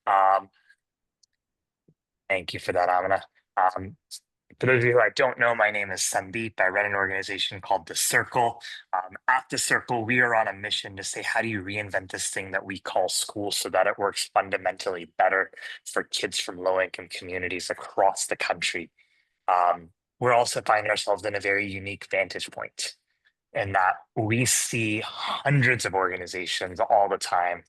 Um, Thank you for that, Amina. For those of you who I don't know, my name is Sandeep. I run an organization called The Circle. At The Circle, we are on a mission to say, how do you reinvent this thing that we call school so that it works fundamentally better for kids from low-income communities across the country? Um, we're also finding ourselves in a very unique vantage point in that we see hundreds of organizations all the time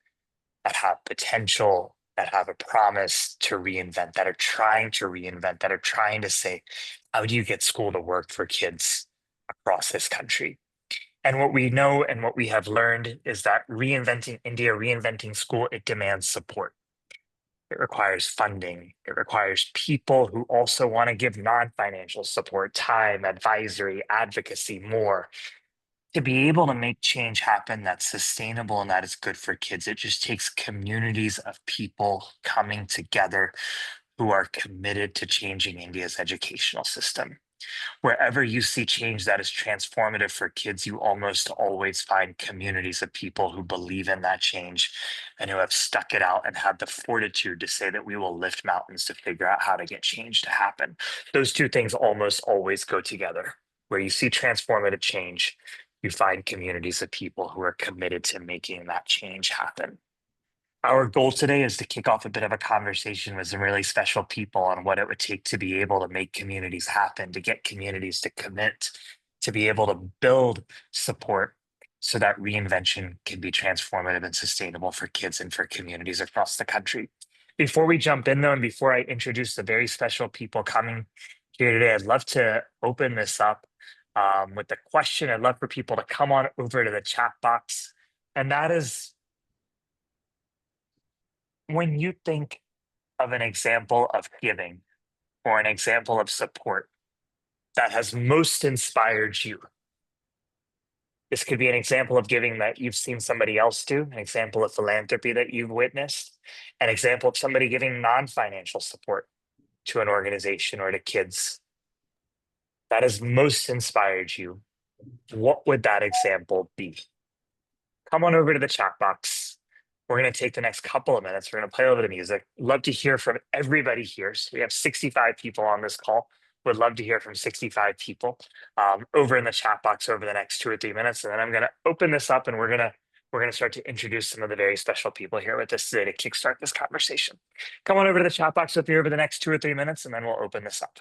that have potential, that have a promise to reinvent, that are trying to reinvent, that are trying to say, how do you get school to work for kids across this country? And what we know and what we have learned is that reinventing India, reinventing school, it demands support. It requires funding. It requires people who also want to give non-financial support, time, advisory, advocacy, more to be able to make change happen that's sustainable and that is good for kids. It just takes communities of people coming together who are committed to changing India's educational system. Wherever you see change that is transformative for kids, you almost always find communities of people who believe in that change and who have stuck it out and have the fortitude to say that we will lift mountains to figure out how to get change to happen. Those two things almost always go together. Where you see transformative change, you find communities of people who are committed to making that change happen. Our goal today is to kick off a bit of a conversation with some really special people on what it would take to be able to make communities happen, to get communities to commit, to be able to build support so that reinvention can be transformative and sustainable for kids and for communities across the country. Before we jump in, though, and before I introduce the very special people coming here today, I'd love to open this up with the question. I'd love for people to come on over to the chat box. And that is, when you think of an example of giving or an example of support that has most inspired you. This could be an example of giving that you've seen somebody else do, an example of philanthropy that you've witnessed, an example of somebody giving non-financial support to an organization or to kids that has most inspired you. What would that example be? Come on over to the chat box. We're going to take the next couple of minutes. We're going to play over the music. Love to hear from everybody here. So we have 65 people on this call. Would love to hear from 65 people over in the chat box over the next 2 or 3 minutes. And then I'm going to open this up and we're going to start to introduce some of the very special people here with us today to kickstart this conversation. Come on over to the chat box with me over the next 2 or 3 minutes, and then we'll open this up.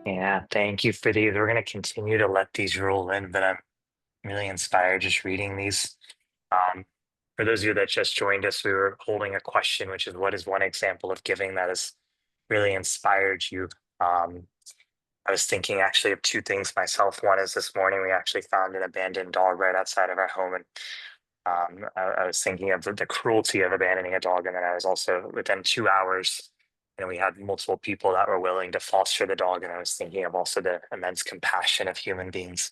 Yeah, thank you for these. We're going to continue to let these roll in, but I'm really inspired just reading these. Um, for those of you that just joined us, we were holding a question, which is what is one example of giving that has really inspired you? Um, I was thinking actually of two things myself. One is this morning we actually found an abandoned dog right outside of our home, and I was thinking of the cruelty of abandoning a dog, and then I was also within 2 hours, we had multiple people that were willing to foster the dog, and I was thinking of also the immense compassion of human beings.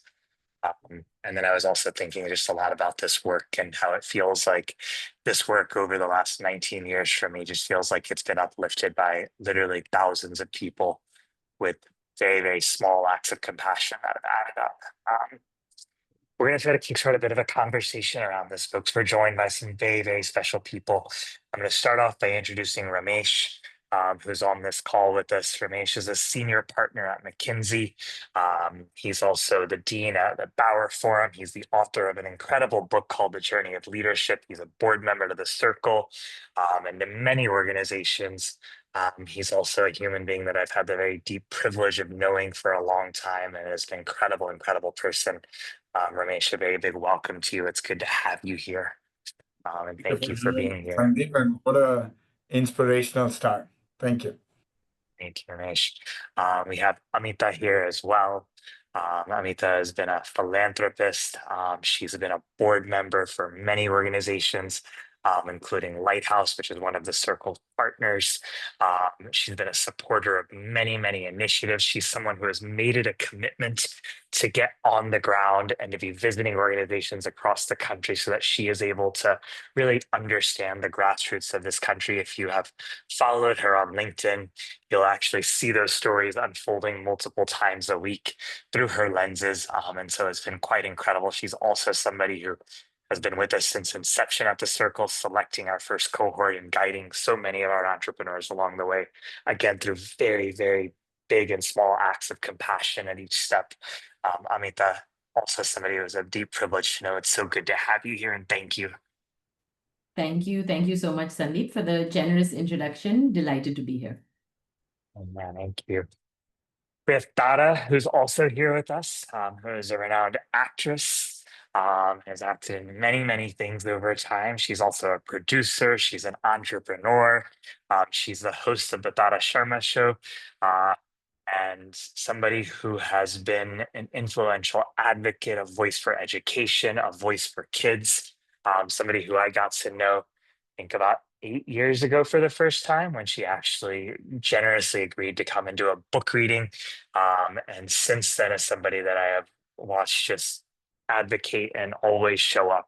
And then I was also thinking just a lot about this work and how it feels like this work over the last 19 years for me just feels like it's been uplifted by literally thousands of people with very, very small acts of compassion that have added up. We're going to try to kickstart a bit of a conversation around this, folks. We're joined by some very, very special people. I'm going to start off by introducing Ramesh, who's on this call with us. Ramesh is a senior partner at McKinsey. He's also the dean at the Bauer Forum. He's the author of an incredible book called The Journey of Leadership. He's a board member to the Circle and to many organizations. He's also a human being that I've had the very deep privilege of knowing for a long time and is an incredible, incredible person. Ramesh, a very big welcome to you. It's good to have you here. And thank Beautiful you for name, being here. Sandeep, and what a inspirational start. Thank you. Thank you, Ramesh. We have Amita here as well. Amita has been a philanthropist. She's been a board member for many organizations, including Lighthouse, which is one of the Circle partners. She's been a supporter of many, many initiatives. She's someone who has made it a commitment to get on the ground and to be visiting organizations across the country so that she is able to really understand the grassroots of this country. If you have followed her on LinkedIn, you'll actually see those stories unfolding multiple times a week through her lenses. And so it's been quite incredible. She's also somebody who has been with us since inception at the Circle, selecting our first cohort and guiding so many of our entrepreneurs along the way, again, through very, very big and small acts of compassion at each step. Amita, also somebody who has a deep privilege to know. It's so good to have you here, and thank you. Thank you. Thank you so much, Sandeep, for the generous introduction. Delighted to be here. Oh, man, thank you. We have Tara, who's also here with us, who is a renowned actress, has acted in many, many things over time. She's also a producer. She's an entrepreneur. She's the host of the Tara Sharma Show, uh, and somebody who has been an influential advocate, a voice for education, a voice for kids, somebody who I got to know, I think about 8 years ago for the first time when she actually generously agreed to come and do a book reading. And since then, as somebody that I have watched just advocate and always show up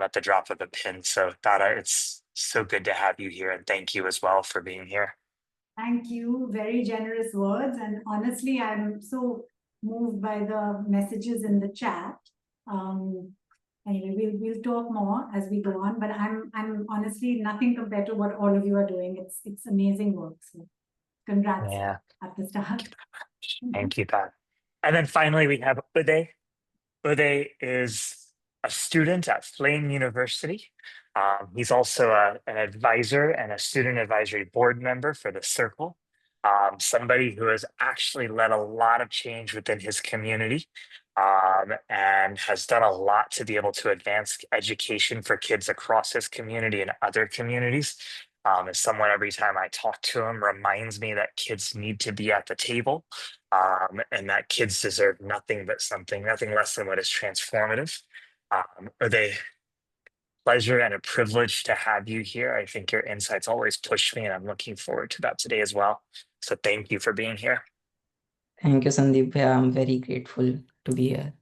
at the drop of a pin. So, Tara, it's so good to have you here. And thank you as well for being here. Thank you. Very generous words. And honestly, I'm so moved by the messages in the chat. Anyway, we'll talk more as we go on, but I'm honestly nothing compared to what all of you are doing. It's amazing work. So congrats Yeah, at the start. thank you, Tara. And then finally, we have Uday. Uday is a student at Flame University. He's also an advisor and a student advisory board member for the Circle. Somebody who has actually led a lot of change within his community and has done a lot to be able to advance education for kids across his community and other communities. As someone every time I talk to him reminds me that kids need to be at the table and that kids deserve nothing but something, nothing less than what is transformative. Are they pleasure and a privilege to have you here? I think your insights always push me, and I'm looking forward to that today as well. So thank you for being here. Thank you, Sandeep. Yeah, I'm very grateful to be here.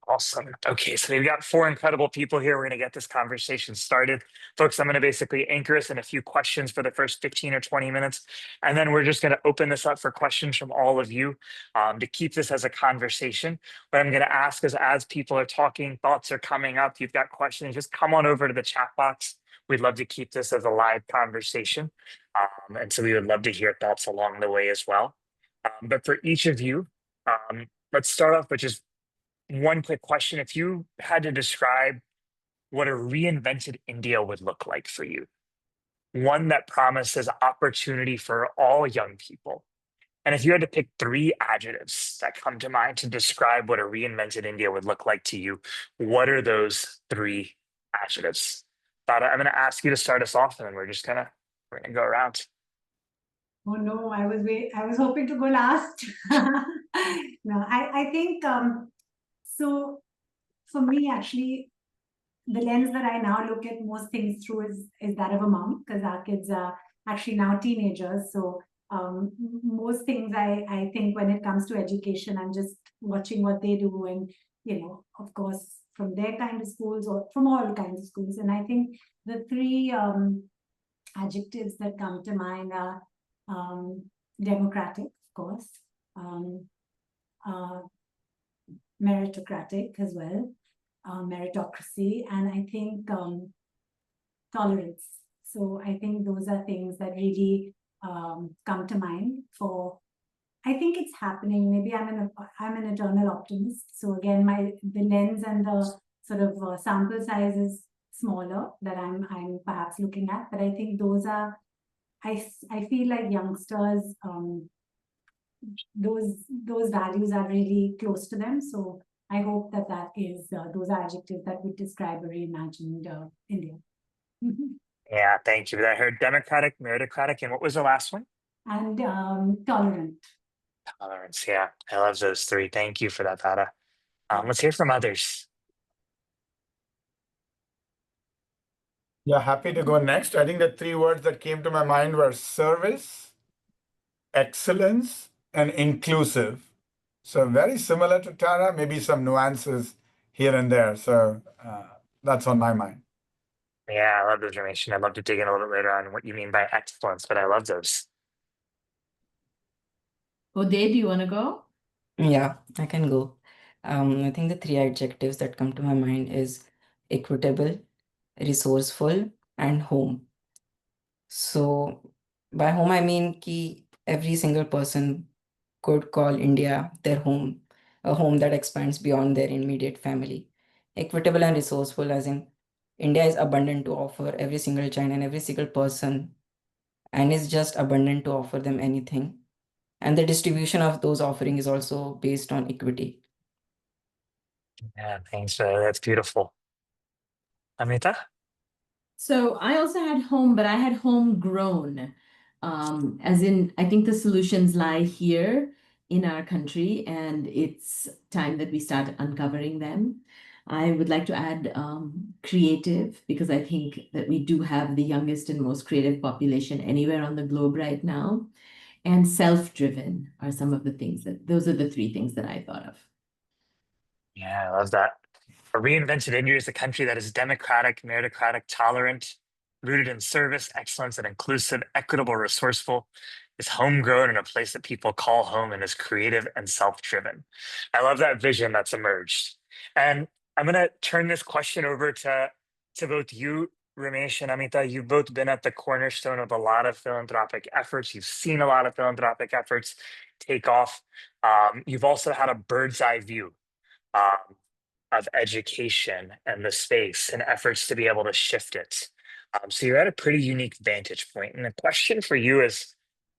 Awesome. Okay, so we've got four incredible people here. We're going to get this conversation started. Folks, I'm going to basically anchor us in a few questions for the first 15 or 20 minutes. And then we're just going to open this up for questions from all of you to keep this as a conversation. What I'm going to ask is as people are talking, thoughts are coming up, you've got questions, just come on over to the chat box. We'd love to keep this as a live conversation. And so we would love to hear thoughts along the way as well. But for each of you, let's start off with just one quick question. If you had to describe what a reinvented India would look like for you, one that promises opportunity for all young people, And if you had to pick three adjectives that come to mind to describe what a reinvented India would look like to you, what are those three adjectives? Tara, I'm going to ask you to start us off, and then we're going to go around. Oh no, I was hoping to go last. No, I think so for me actually the lens that I now look at most things through is that of a mom, because our kids are actually now teenagers. So most things I think when it comes to education, I'm just watching what they do, and of course from their kind of schools or from all kinds of schools. And I think the three adjectives that come to mind are democratic, of course, meritocratic as well, meritocracy, and I think tolerance. So I think those are things that really come to mind for. I think it's happening. Maybe I'm an eternal optimist. So again, the lens and the sort of sample size is smaller that I'm perhaps looking at, but I think those are. I feel like youngsters, those values are really close to them. So I hope that is those are adjectives that would describe a reimagined India. Yeah, thank you. I heard democratic, meritocratic, and what was the last one? And tolerant. Tolerance. Yeah, I love those three. Thank you for that, Tara. Let's hear from others. Yeah, happy to go next. I think the three words that came to my mind were service, excellence, and inclusive. So very similar to Tara, maybe some nuances here and there. So that's on my mind. Yeah, I love those, Ramesh. I'd love to dig in a little bit later on what you mean by excellence, but I love those. Uday, do you want to go? Yeah, I can go. I think the three adjectives that come to my mind is equitable, resourceful, and home. So by home, I mean ki every single person could call India their home, a home that expands beyond their immediate family. Equitable and resourceful, as in India is abundant to offer every single child and every single person, and is just abundant to offer them anything. And the distribution of those offerings is also based on equity. Yeah, thanks. That's beautiful. Amita? So I also had home, but I had homegrown. As in, I think the solutions lie here in our country, and it's time that we start uncovering them. I would like to add creative, because I think that we do have the youngest and most creative population anywhere on the globe right now. And self-driven are some of the things those are the three things that I thought of. Yeah, I love that. A reinvented India is a country that is democratic, meritocratic, tolerant, rooted in service, excellence, and inclusive, equitable, resourceful, is homegrown in a place that people call home, and is creative and self-driven. I love that vision that's emerged. And I'm going to turn this question over to both you, Ramesh and Amita. You've both been at the cornerstone of a lot of philanthropic efforts. You've seen a lot of philanthropic efforts take off. You've also had a bird's eye view of education and the space and efforts to be able to shift it. So you're at a pretty unique vantage point. And the question for you is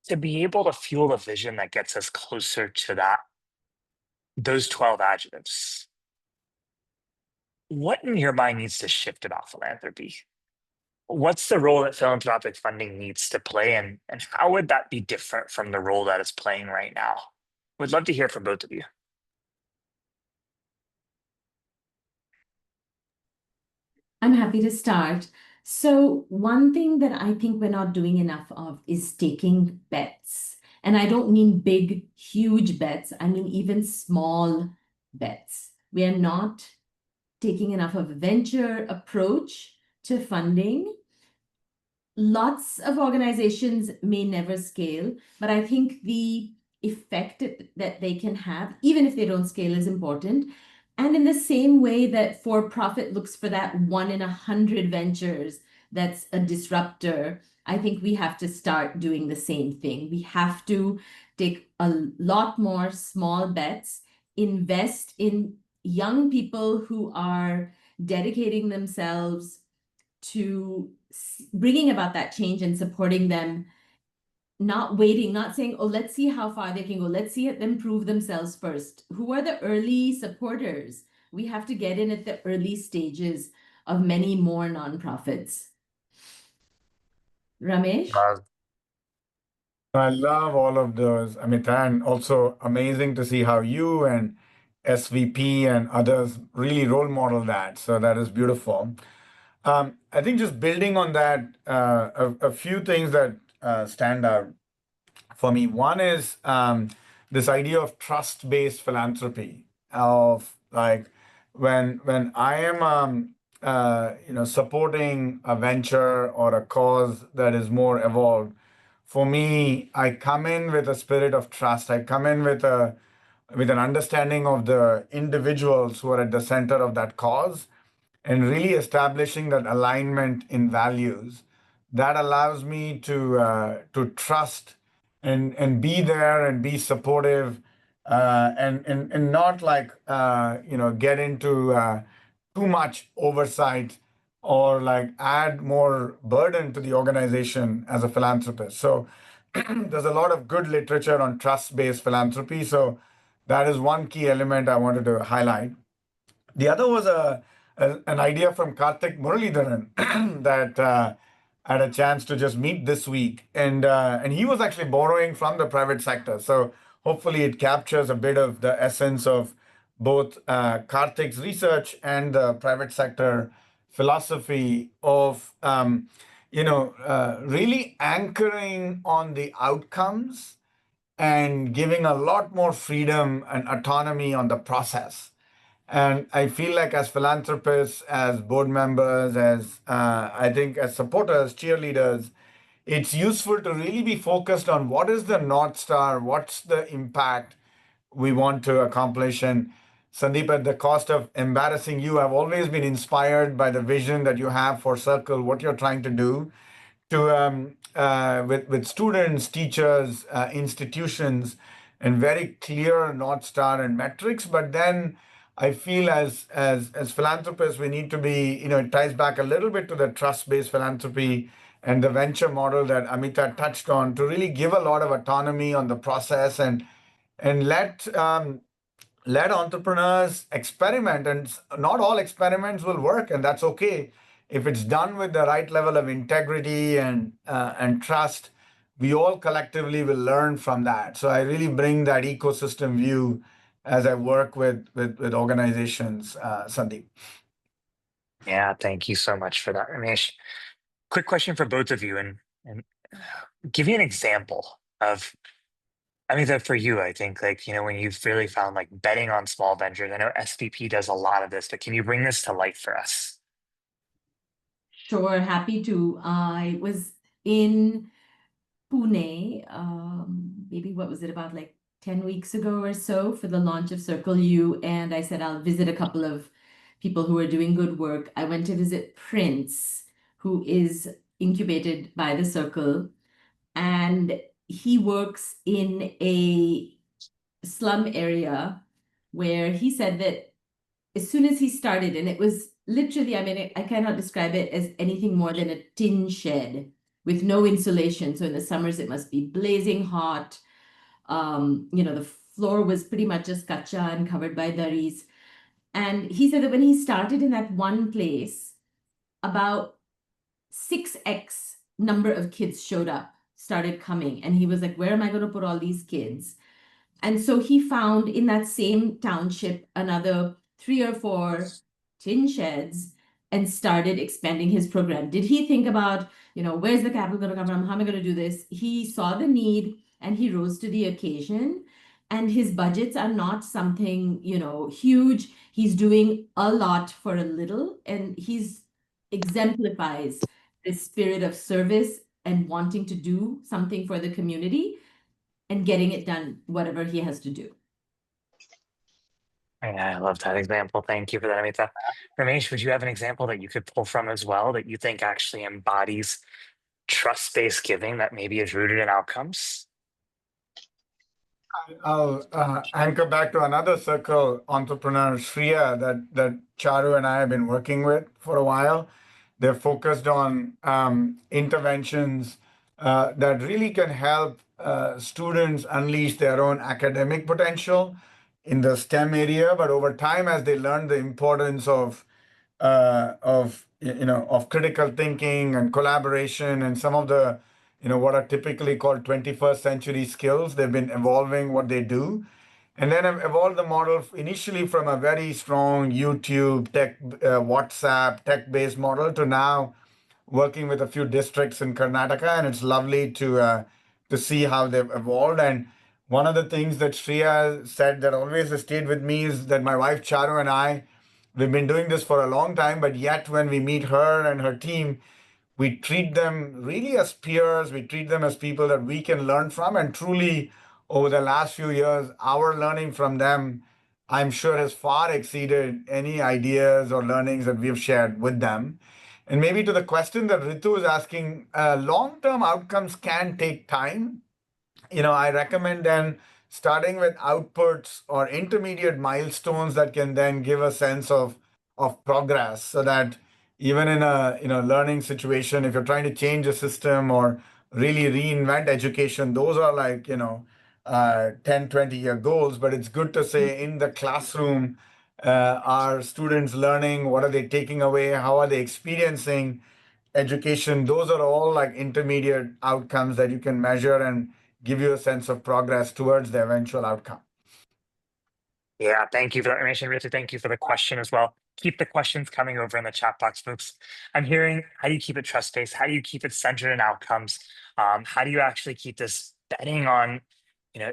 to be able to fuel a vision that gets us closer to those 12 adjectives. What in your mind needs to shift about philanthropy? What's the role that philanthropic funding needs to play, and how would that be different from the role that it's playing right now? Would love to hear from both of you. I'm happy to start. So one thing that I think we're not doing enough of is taking bets. And I don't mean big, huge bets. I mean even small bets. We are not taking enough of a venture approach to funding. Lots of organizations may never scale, but I think the effect that they can have, even if they don't scale, is important. And in the same way that for-profit looks for that 1 in 100 ventures that's a disruptor, I think we have to start doing the same thing. We have to take a lot more small bets, invest in young people who are dedicating themselves to bringing about that change and supporting them not waiting, not saying, oh, let's see how far they can go. Let's see them prove themselves first. Who are the early supporters? We have to get in at the early stages of many more nonprofits. Ramesh? I love all of those, Amita, and also amazing to see how you and SVP and others really role model that. So that is beautiful. I think just building on that, a few things that stand out for me. One is this idea of trust-based philanthropy. Of like when I am supporting a venture or a cause that is more evolved. For me, I come in with a spirit of trust. I come in with an understanding of the individuals who are at the center of that cause and really establishing that alignment in values that allows me to trust and be there and be supportive and not like get into too much oversight or like add more burden to the organization as a philanthropist. So there's a lot of good literature on trust-based philanthropy. So that is one key element I wanted to highlight. The other was an idea from Karthik Muralidharan that I had a chance to just meet this week, and he was actually borrowing from the private sector. So hopefully it captures a bit of the essence of both Karthik's research and the private sector philosophy of really anchoring on the outcomes and giving a lot more freedom and autonomy on the process. And I feel like as philanthropists, as board members, as I think as supporters, cheerleaders, it's useful to really be focused on what is the North Star, what's the impact we want to accomplish. And Sandeep, at the cost of embarrassing you, I've always been inspired by the vision that you have for Circle, what you're trying to do to with students, teachers, institutions, and very clear North Star and metrics. But then I feel as philanthropists, we need to be, it ties back a little bit to the trust-based philanthropy and the venture model that Amita touched on to really give a lot of autonomy on the process and let entrepreneurs experiment. And not all experiments will work, and that's okay. If it's done with the right level of integrity and trust, we all collectively will learn from that. So I really bring that ecosystem view as I work with organizations, Sandeep. Yeah, thank you so much for that, Ramesh. Quick question for both of you, and give me an example of, I mean, that for you, I think, like, when you've really found like betting on small ventures. I know SVP does a lot of this, but can you bring this to life for us? Sure, happy to. I was in Pune, maybe what was it, about like 10 weeks ago or so for the launch of Circle U. And I said, I'll visit a couple of people who are doing good work. I went to visit Prince, who is incubated by the Circle, and he works in a slum area where he said that as soon as he started, and it was literally, I mean, I cannot describe it as anything more than a tin shed with no insulation. So in the summers, it must be blazing hot. The floor was pretty much just kacha and covered by daris. And he said that when he started in that one place, about 6x number of kids showed up, started coming. And he was like, where am I going to put all these kids? And so he found in that same township another 3 or 4 tin sheds and started expanding his program. Did he think about, where's the capital going to come from? How am I going to do this? He saw the need and he rose to the occasion. And his budgets are not something, huge. He's doing a lot for a little, and he's exemplifies this spirit of service and wanting to do something for the community and getting it done, whatever he has to do. Yeah, I love that example. Thank you for that, Amita. Ramesh, would you have an example that you could pull from as well that you think actually embodies trust-based giving that maybe is rooted in outcomes? I'll anchor back to another Circle entrepreneur, Shreya, that Charu and I have been working with for a while. They're focused on interventions that really can help students unleash their own academic potential in the STEM area. But over time, as they learn the importance of critical thinking and collaboration and some of the what are typically called 21st century skills, they've been evolving what they do. And then I've evolved the model initially from a very strong YouTube, WhatsApp, tech-based model to now working with a few districts in Karnataka, and it's lovely to see how they've evolved. And one of the things that Shreya said that always has stayed with me is that my wife Charu and I, we've been doing this for a long time, but yet when we meet her and her team, we treat them really as peers. We treat them as people that we can learn from. And truly, over the last few years, our learning from them, I'm sure, has far exceeded any ideas or learnings that we've shared with them. And maybe to the question that Ritu is asking, long-term outcomes can take time. I recommend then starting with outputs or intermediate milestones that can then give a sense of progress, so that even in a learning situation, if you're trying to change a system or really reinvent education, those are like 10, 20-year goals. But it's good to say in the classroom, are students learning? What are they taking away? How are they experiencing education? Those are all like intermediate outcomes that you can measure and give you a sense of progress towards the eventual outcome. Yeah, thank you for that information, Ritu. Thank you for the question as well. Keep the questions coming over in the chat box, folks. I'm hearing, how do you keep it trust-based? How do you keep it centered in outcomes? How do you actually keep this betting on,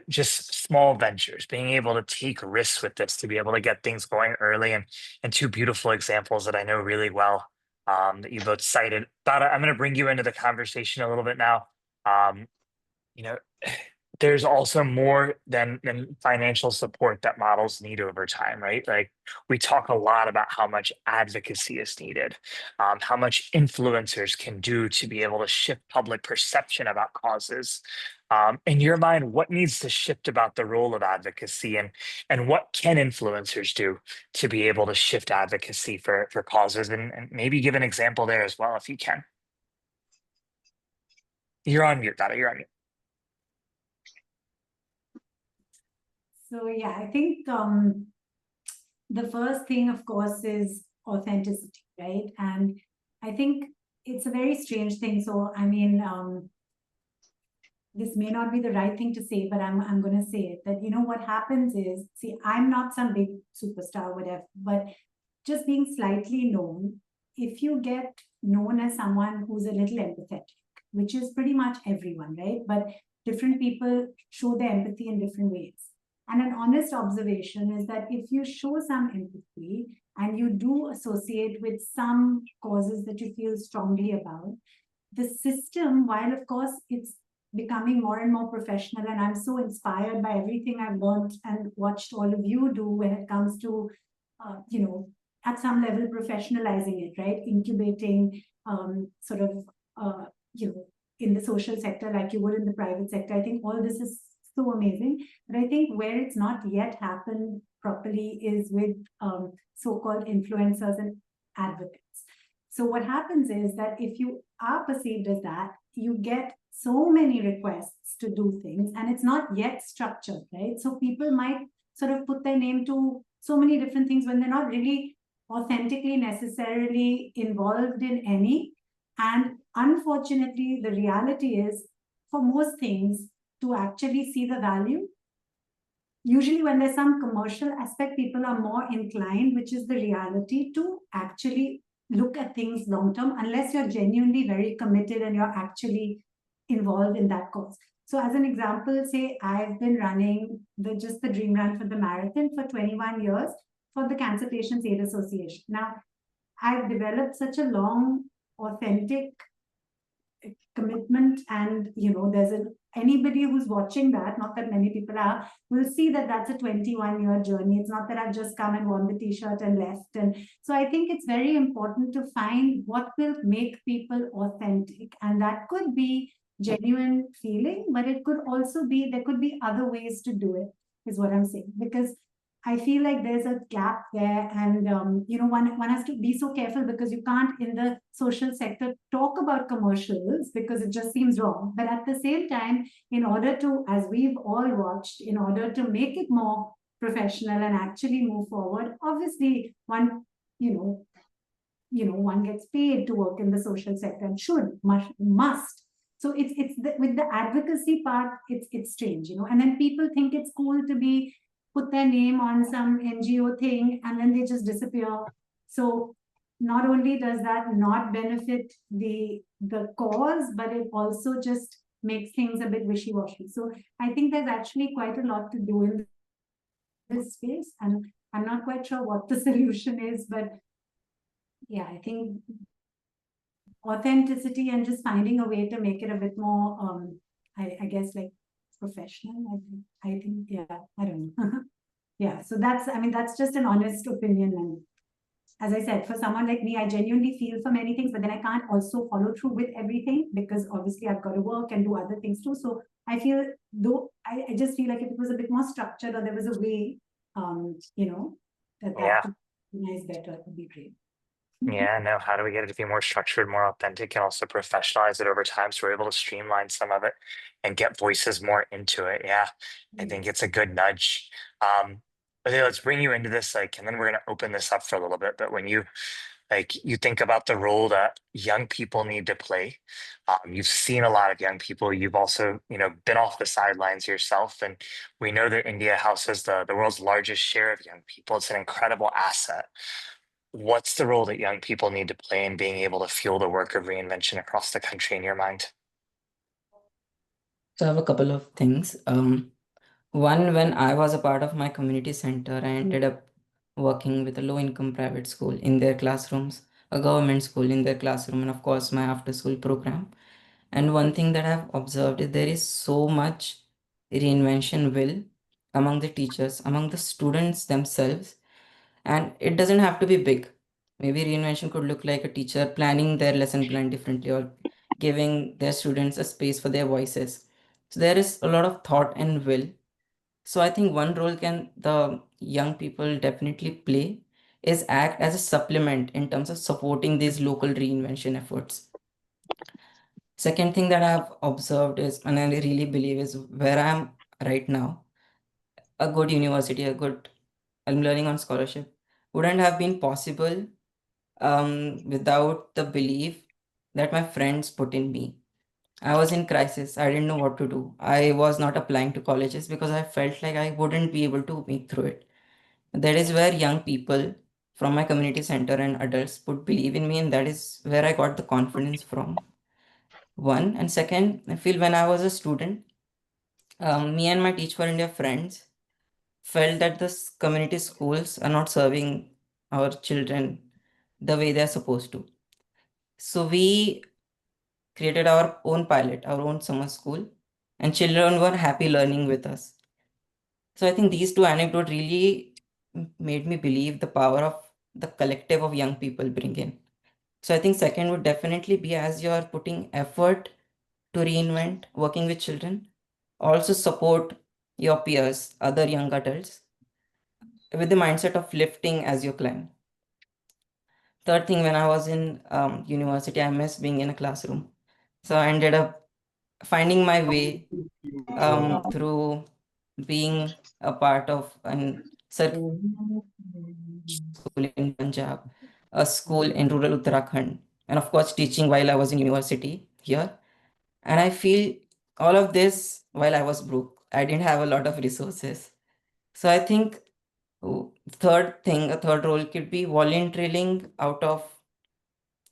just small ventures, being able to take risks with this to be able to get things going early? And two beautiful examples that I know really well, that you both cited. Dada, I'm going to bring you into the conversation a little bit now. You know, there's also more than financial support that models need over time, right? Like, we talk a lot about how much advocacy is needed, how much influencers can do to be able to shift public perception about causes. In your mind, what needs to shift about the role of advocacy, and what can influencers do to be able to shift advocacy for causes? And maybe give an example there as well, if you can. You're on mute, Dada. You're on mute. So yeah, I think the first thing, of course, is authenticity, right? And I think it's a very strange thing. So I mean, this may not be the right thing to say, but I'm going to say it. That what happens is, see, I'm not some big superstar or whatever, but just being slightly known, if you get known as someone who's a little empathetic, which is pretty much everyone, right? But different people show their empathy in different ways. And an honest observation is that if you show some empathy and you do associate with some causes that you feel strongly about, the system, while of course it's becoming more and more professional, and I'm so inspired by everything I've learned and watched all of you do when it comes to, at some level professionalizing it, right? Incubating sort of, in the social sector like you would in the private sector. I think all this is so amazing. But I think where it's not yet happened properly is with so-called influencers and advocates. So what happens is that if you are perceived as that, you get so many requests to do things, and it's not yet structured, right? So people might sort of put their name to so many different things when they're not really authentically necessarily involved in any. And unfortunately, the reality is, for most things, to actually see the value, usually when there's some commercial aspect, people are more inclined, which is the reality, to actually look at things long term, unless you're genuinely very committed and you're actually involved in that cause. So as an example, say I've been running the dream run for the marathon for 21 years for the Cancer Patients Aid Association. Now, I've developed such a long, authentic commitment, and anybody who's watching that, not that many people are, will see that that's a 21-year journey. It's not that I've just come and worn the t-shirt and left. And so I think it's very important to find what will make people authentic, and that could be genuine feeling, but it could also be, there could be other ways to do it, is what I'm saying. Because I feel like there's a gap there, and one has to be so careful because you can't in the social sector talk about commercials because it just seems wrong. But at the same time, in order to, as we've all watched, in order to make it more professional and actually move forward, obviously one gets paid to work in the social sector and should must. So with the advocacy part, it's strange, and then people think it's cool to be put their name on some NGO thing and then they just disappear. So not only does that not benefit the cause, but it also just makes things a bit wishy-washy. So I think there's actually quite a lot to do in this space, and I'm not quite sure what the solution is, but yeah, I think authenticity and just finding a way to make it a bit more, I guess, like professional. I think, yeah, I don't know. Yeah, so that's just an honest opinion. And as I said, for someone like me, I genuinely feel for many things, but then I can't also follow through with everything because obviously I've got to work and do other things too. So I feel, though, I just feel like if it was a bit more structured or there was a way, that Yeah. could be nice better, it would be great. Yeah, no, how do we get it to be more structured, more authentic, and also professionalize it over time so we're able to streamline some of it and get voices more into it? Yeah, I think it's a good nudge. Okay, let's bring you into this, and then we're gonna open this up for a little bit. But when you you think about the role that young people need to play, you've seen a lot of young people. You've also, been off the sidelines yourself, and we know that India houses the world's largest share of young people. It's an incredible asset. What's the role that young people need to play in being able to fuel the work of reinvention across the country in your mind? So I have a couple of things. One, when I was a part of my community center, I ended up working with a low income private school in their classrooms, a government school in their classroom, and of course, my after school program. And one thing that I've observed is there is so much reinvention will among the teachers, among the students themselves, and it doesn't have to be big. Maybe reinvention could look like a teacher planning their lesson plan differently or giving their students a space for their voices. So there is a lot of thought and will. So I think one role can the young people definitely play is act as a supplement in terms of supporting these local reinvention efforts. Second thing that I've observed is, and I really believe is where I'm right now, a good university, I'm learning on scholarship, wouldn't have been possible without the belief that my friends put in me. I was in crisis. I didn't know what to do. I was not applying to colleges because I felt like I wouldn't be able to make through it. That is where young people from my community center and adults would believe in me, and that is where I got the confidence from. One, and second, I feel when I was a student, me and my Teach for India friends felt that community schools are not serving our children the way they're supposed to. So we created our own pilot, our own summer school, and children were happy learning with us. So I think these two anecdotes really made me believe the power of the collective of young people bring in. So I think second would definitely be as you're putting effort to reinvent, working with children, also support your peers, other young adults, with the mindset of lifting as you climb. Third thing, when I was in university, I missed being in a classroom. So I ended up finding my way through being a part of a circle school in Punjab, a school in rural Uttarakhand, and of course, teaching while I was in university here. And I feel all of this while I was broke. I didn't have a lot of resources. So I think a third role could be volunteering out of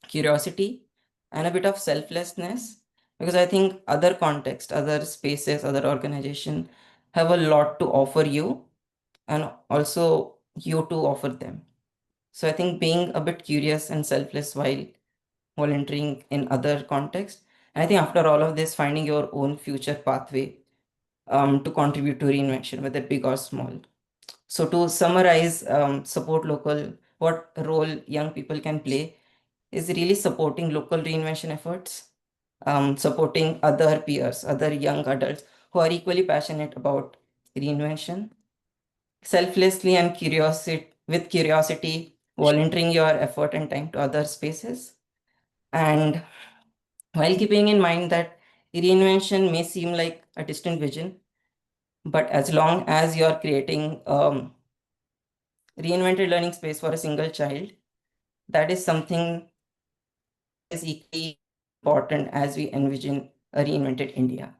curiosity and a bit of selflessness. Because I think other context, other spaces, other organization have a lot to offer you and also you to offer them. So I think being a bit curious and selfless while volunteering in other contexts. And I think after all of this, finding your own future pathway to contribute to reinvention, whether big or small. So to summarize, support local, what role young people can play is really supporting local reinvention efforts, supporting other peers, other young adults who are equally passionate about reinvention, selflessly and curiosity, volunteering your effort and time to other spaces. And while keeping in mind that reinvention may seem like a distant vision, but as long as you're creating reinvented learning space for a single child, that is something is equally important as we envision a reinvented India.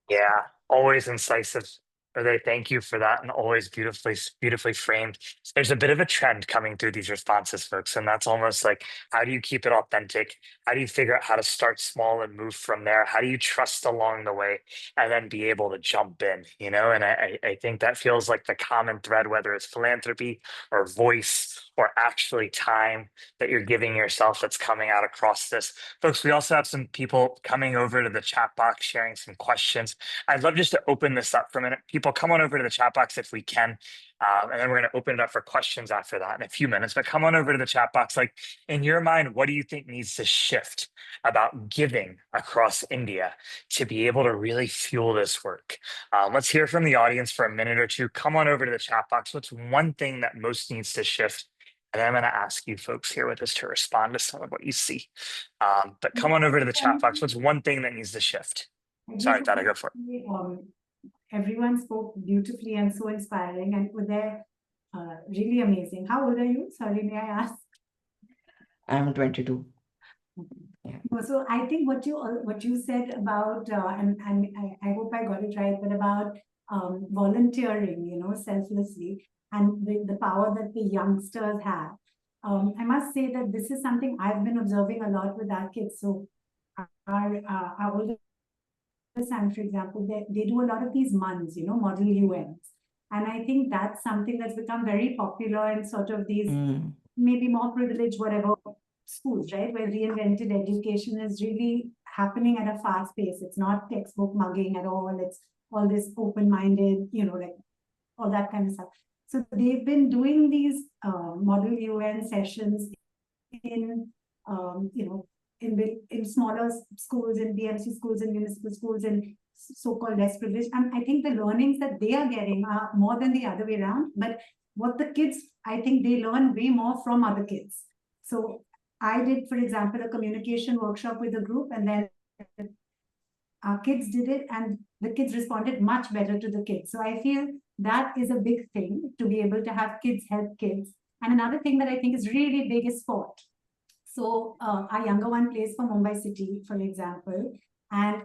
Yeah, always incisive. Uday, thank you for that, and always beautifully framed. There's a bit of a trend coming through these responses, folks, and that's almost like, how do you keep it authentic? How do you figure out how to start small and move from there? How do you trust along the way and then be able to jump in? You know, and I think that feels like the common thread, whether it's philanthropy or voice or actually time that you're giving yourself, that's coming out across this. Folks, we also have some people coming over to the chat box sharing some questions. I'd love just to open this up for a minute. People, come on over to the chat box if we can. And then we're going to open it up for questions after that in a few minutes. But come on over to the chat box. Like, in your mind, what do you think needs to shift about giving across India to be able to really fuel this work? Let's hear from the audience for a minute or two. Come on over to the chat box. What's one thing that most needs to shift? And then I'm going to ask you folks here with us to respond to some of what you see. But come on over to the chat box. What's one thing that needs to shift? Sorry, Dada, go for it. Everyone spoke beautifully and so inspiring, and Uday, really amazing. How old are you? Sorry, may I ask? I'm 22. So I think what you said about and I hope I got it right, but about volunteering, you know, selflessly, and the power that the youngsters have. I must say that this is something I've been observing a lot with our kids. So our older son, for example, they do a lot of these MUNs, you know, model UNs. And I think that's something that's become very popular in sort of these maybe more privileged, whatever, schools, right? Where reinvented education is really happening at a fast pace. It's not textbook mugging at all. It's all this open-minded, you know, like all that kind of stuff. So they've been doing these model UN sessions in, you know, in smaller schools, in BMC schools, in municipal schools, and so-called less privileged. And I think the learnings that they are getting are more than the other way around. But what the kids, I think they learn way more from other kids. So I did, for example, a communication workshop with a group, and then our kids did it, and the kids responded much better to the kids. So I feel that is a big thing, to be able to have kids help kids. And another thing that I think is really big is sport. So our younger one plays for Mumbai City, for example, and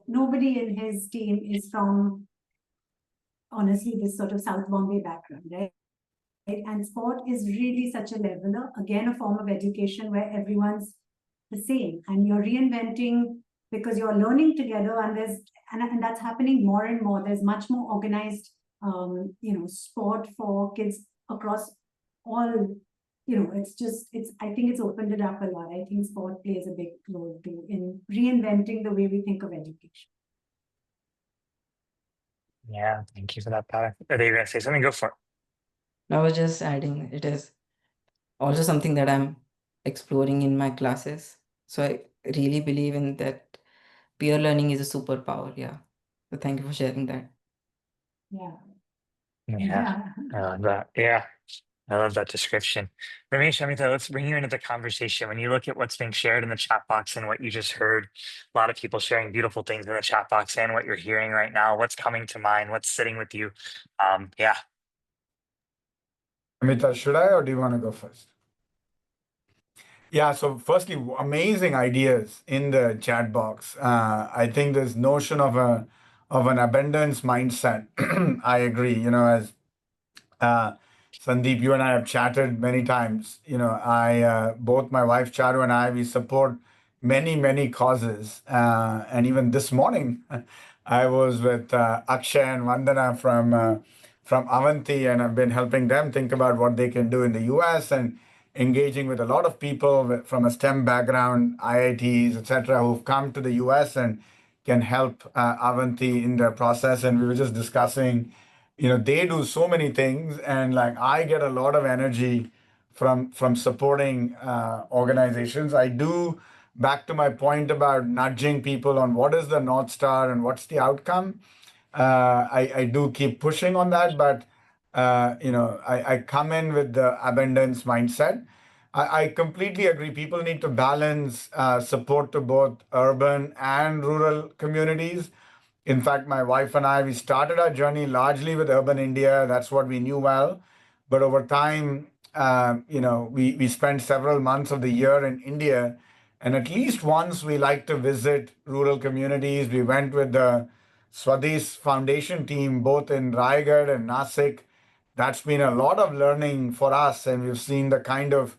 nobody in his team is from, honestly, this sort of South Bombay background, right? And sport is really such a leveler, again, a form of education where everyone's the same, and you're reinventing because you're learning together, and and that's happening more and more. There's much more organized, you know, sport for kids across all. You know, I think it's opened it up a lot. I think sport plays a big role too in reinventing the way we think of education. Yeah, thank you for that, Dada. Are they going to say something? Go for it. I was just adding, it is also something that I'm exploring in my classes. So I really believe in that peer learning is a superpower. Yeah. So thank you for sharing that. Yeah, I love that. Yeah, I love that description. Ramesh, Amita, let's bring you into the conversation. When you look at what's being shared in the chat box and what you just heard, a lot of people sharing beautiful things in the chat box and what you're hearing right now, what's coming to mind, what's sitting with you? Yeah. Amita, should I, or do you want to go first? Yeah, so firstly, amazing ideas in the chat box. I think this notion of an abundance mindset, I agree. You know, as Sandeep, you and I have chatted many times. You know, both my wife Charu and I, we support many causes. And even this morning, I was with Akshay and Vandana from Avanti, and I've been helping them think about what they can do in the US, and engaging with a lot of people from a STEM background, IITs, etc., who've come to the US and can help Avanti in their process. And we were just discussing, you know, they do so many things, and like I get a lot of energy from supporting organizations. I do, back to my point about nudging people on what is the North Star and what's the outcome. I do keep pushing on that, but I come in with the abundance mindset. I completely agree. People need to balance support to both urban and rural communities. In fact, my wife and I, we started our journey largely with urban India. That's what we knew well. But over time, we spent several months of the year in India. And at least once we like to visit rural communities. We went with the Swadesh Foundation team, both in Raigad and Nasik. That's been a lot of learning for us. And we've seen the kind of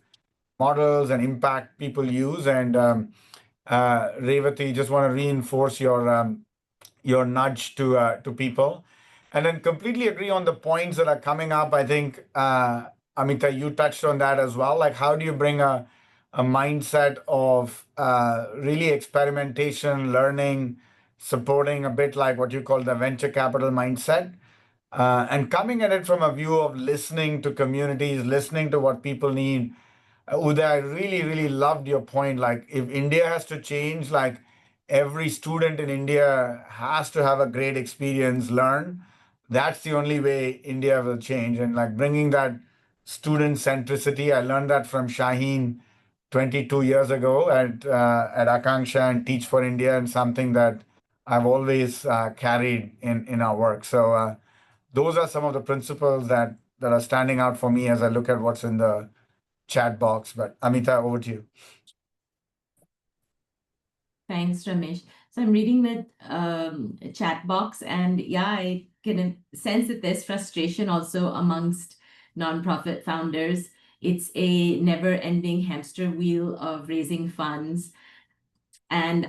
models and impact people use. And Revati, just want to reinforce your nudge to people. And then completely agree on the points that are coming up. I think, Amita, you touched on that as well. Like, how do you bring a mindset of really experimentation, learning, supporting a bit like what you call the venture capital mindset, and coming at it from a view of listening to communities, listening to what people need. Uday, I really, really loved your point. Like, if India has to change, like every student in India has to have a great experience, learn. That's the only way India will change. And like bringing that student centricity, I learned that from Shaheen 22 years ago at Akanksha and Teach for India, and something that I've always carried in our work. So those are some of the principles that are standing out for me as I look at what's in the chat box. But Amita, over to you. Thanks, Ramesh. So I'm reading the chat box, and yeah, I can sense that there's frustration also amongst nonprofit founders. It's a never-ending hamster wheel of raising funds. And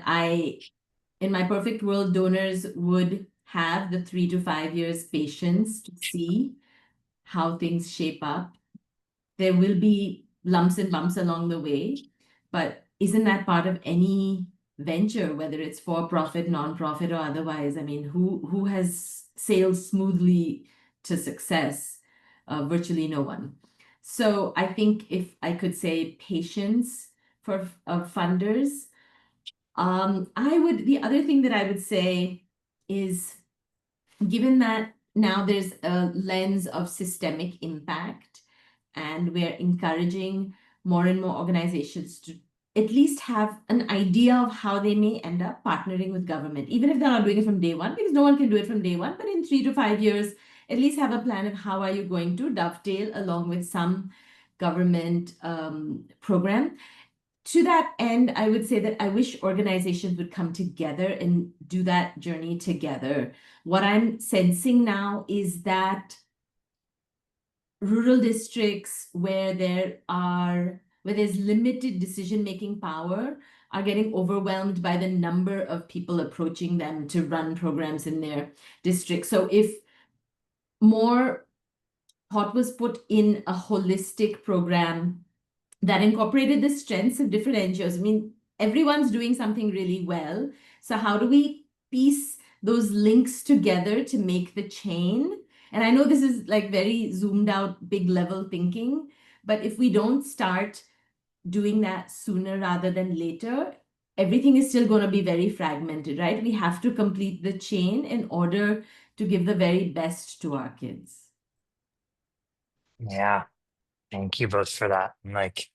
in my perfect world, donors would have the 3 to 5 years patience to see how things shape up. There will be lumps and bumps along the way, but isn't that part of any venture, whether it's for profit, nonprofit, or otherwise? I mean, who has sailed smoothly to success? Virtually no one. So I think if I could say patience for funders, the other thing that I would say is, given that now there's a lens of systemic impact, and we're encouraging more and more organizations to at least have an idea of how they may end up partnering with government, even if they're not doing it from day one, because no one can do it from day one, but in 3 to 5 years, at least have a plan of how are you going to dovetail along with some government program. To that end, I would say that I wish organizations would come together and do that journey together. What I'm sensing now is that rural districts where there's limited decision-making power are getting overwhelmed by the number of people approaching them to run programs in their district. So if more thought was put in a holistic program that incorporated the strengths of different NGOs. I mean, everyone's doing something really well. So how do we piece those links together to make the chain? And I know this is like very zoomed out, big level thinking, but if we don't start doing that sooner rather than later, everything is still going to be very fragmented, right? We have to complete the chain in order to give the very best to our kids. Yeah, thank you both for that. And like,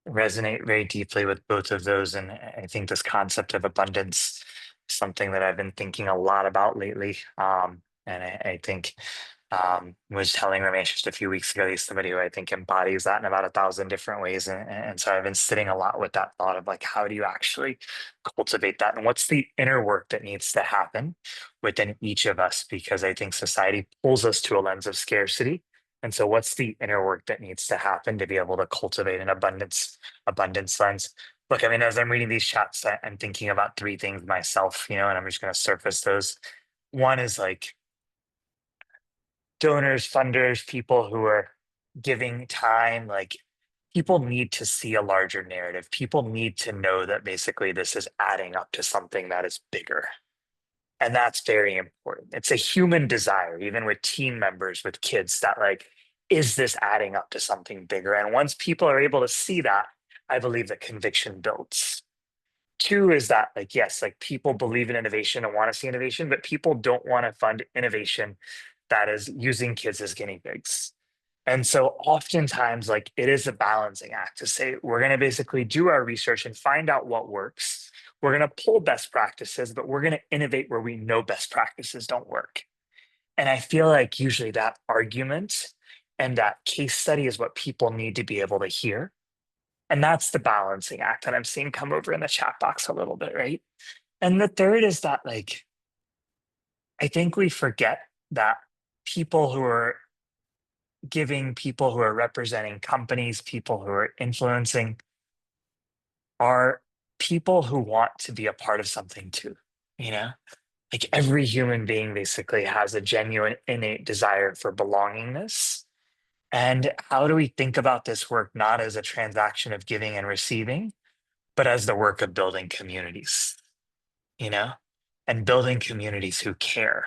resonate very deeply with both of those. And I think this concept of abundance is something that I've been thinking a lot about lately. And I think was telling Ramesh just a few weeks ago, he's somebody who I think embodies that in about 1,000 different ways. And so I've been sitting a lot with that thought of like, how do you actually cultivate that? And what's the inner work that needs to happen within each of us? Because I think society pulls us to a lens of scarcity. And so what's the inner work that needs to happen to be able to cultivate an abundance lens? Look, I mean, as I'm reading these chats, I'm thinking about 3 things myself, and I'm just going to surface those. One is like donors, funders, people who are giving time, like people need to see a larger narrative. People need to know that basically this is adding up to something that is bigger. And that's very important. It's a human desire, even with team members, with kids, that like, is this adding up to something bigger? And once people are able to see that, I believe that conviction builds. Two is that, like, yes, like people believe in innovation and want to see innovation, but people don't want to fund innovation that is using kids as guinea pigs. And so oftentimes, like, it is a balancing act to say, we're going to basically do our research and find out what works. We're going to pull best practices, but we're going to innovate where we know best practices don't work. And I feel like usually that argument and that case study is what people need to be able to hear. And that's the balancing act that I'm seeing come over in the chat box a little bit, right? And the third is that, like, I think we forget that people who are giving, people who are representing companies, people who are influencing are people who want to be a part of something too, you know? Like every human being basically has a genuine innate desire for belongingness. And how do we think about this work not as a transaction of giving and receiving, but as the work of building communities, you know, and building communities who care.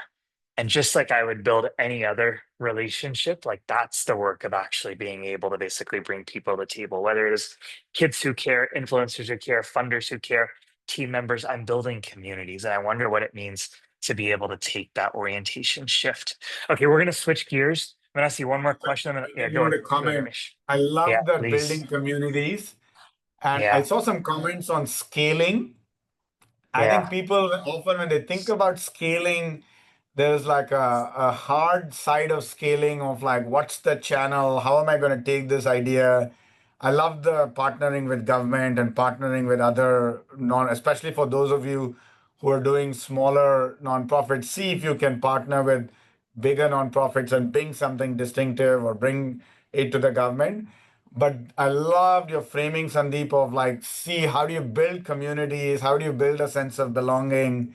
And just like I would build any other relationship, like that's the work of actually being able to basically bring people to the table, whether it is kids who care, influencers who care, funders who care, team members. I'm building communities. And I wonder what it means to be able to take that orientation shift. Okay, we're going to switch gears. I'm going to see one more question. Yeah, You want to go ahead, comment? Ramesh. I Yeah, love that please. building communities. And I Yeah, saw some comments on scaling. I yeah, think people often, when they think about scaling, there's like a hard side of scaling of like, what's the channel? How am I going to take this idea? I love the partnering with government and partnering with other especially for those of you who are doing smaller nonprofits, see if you can partner with bigger nonprofits and bring something distinctive or bring it to the government. But I loved your framing, Sandeep, of like, see, how do you build communities? How do you build a sense of belonging?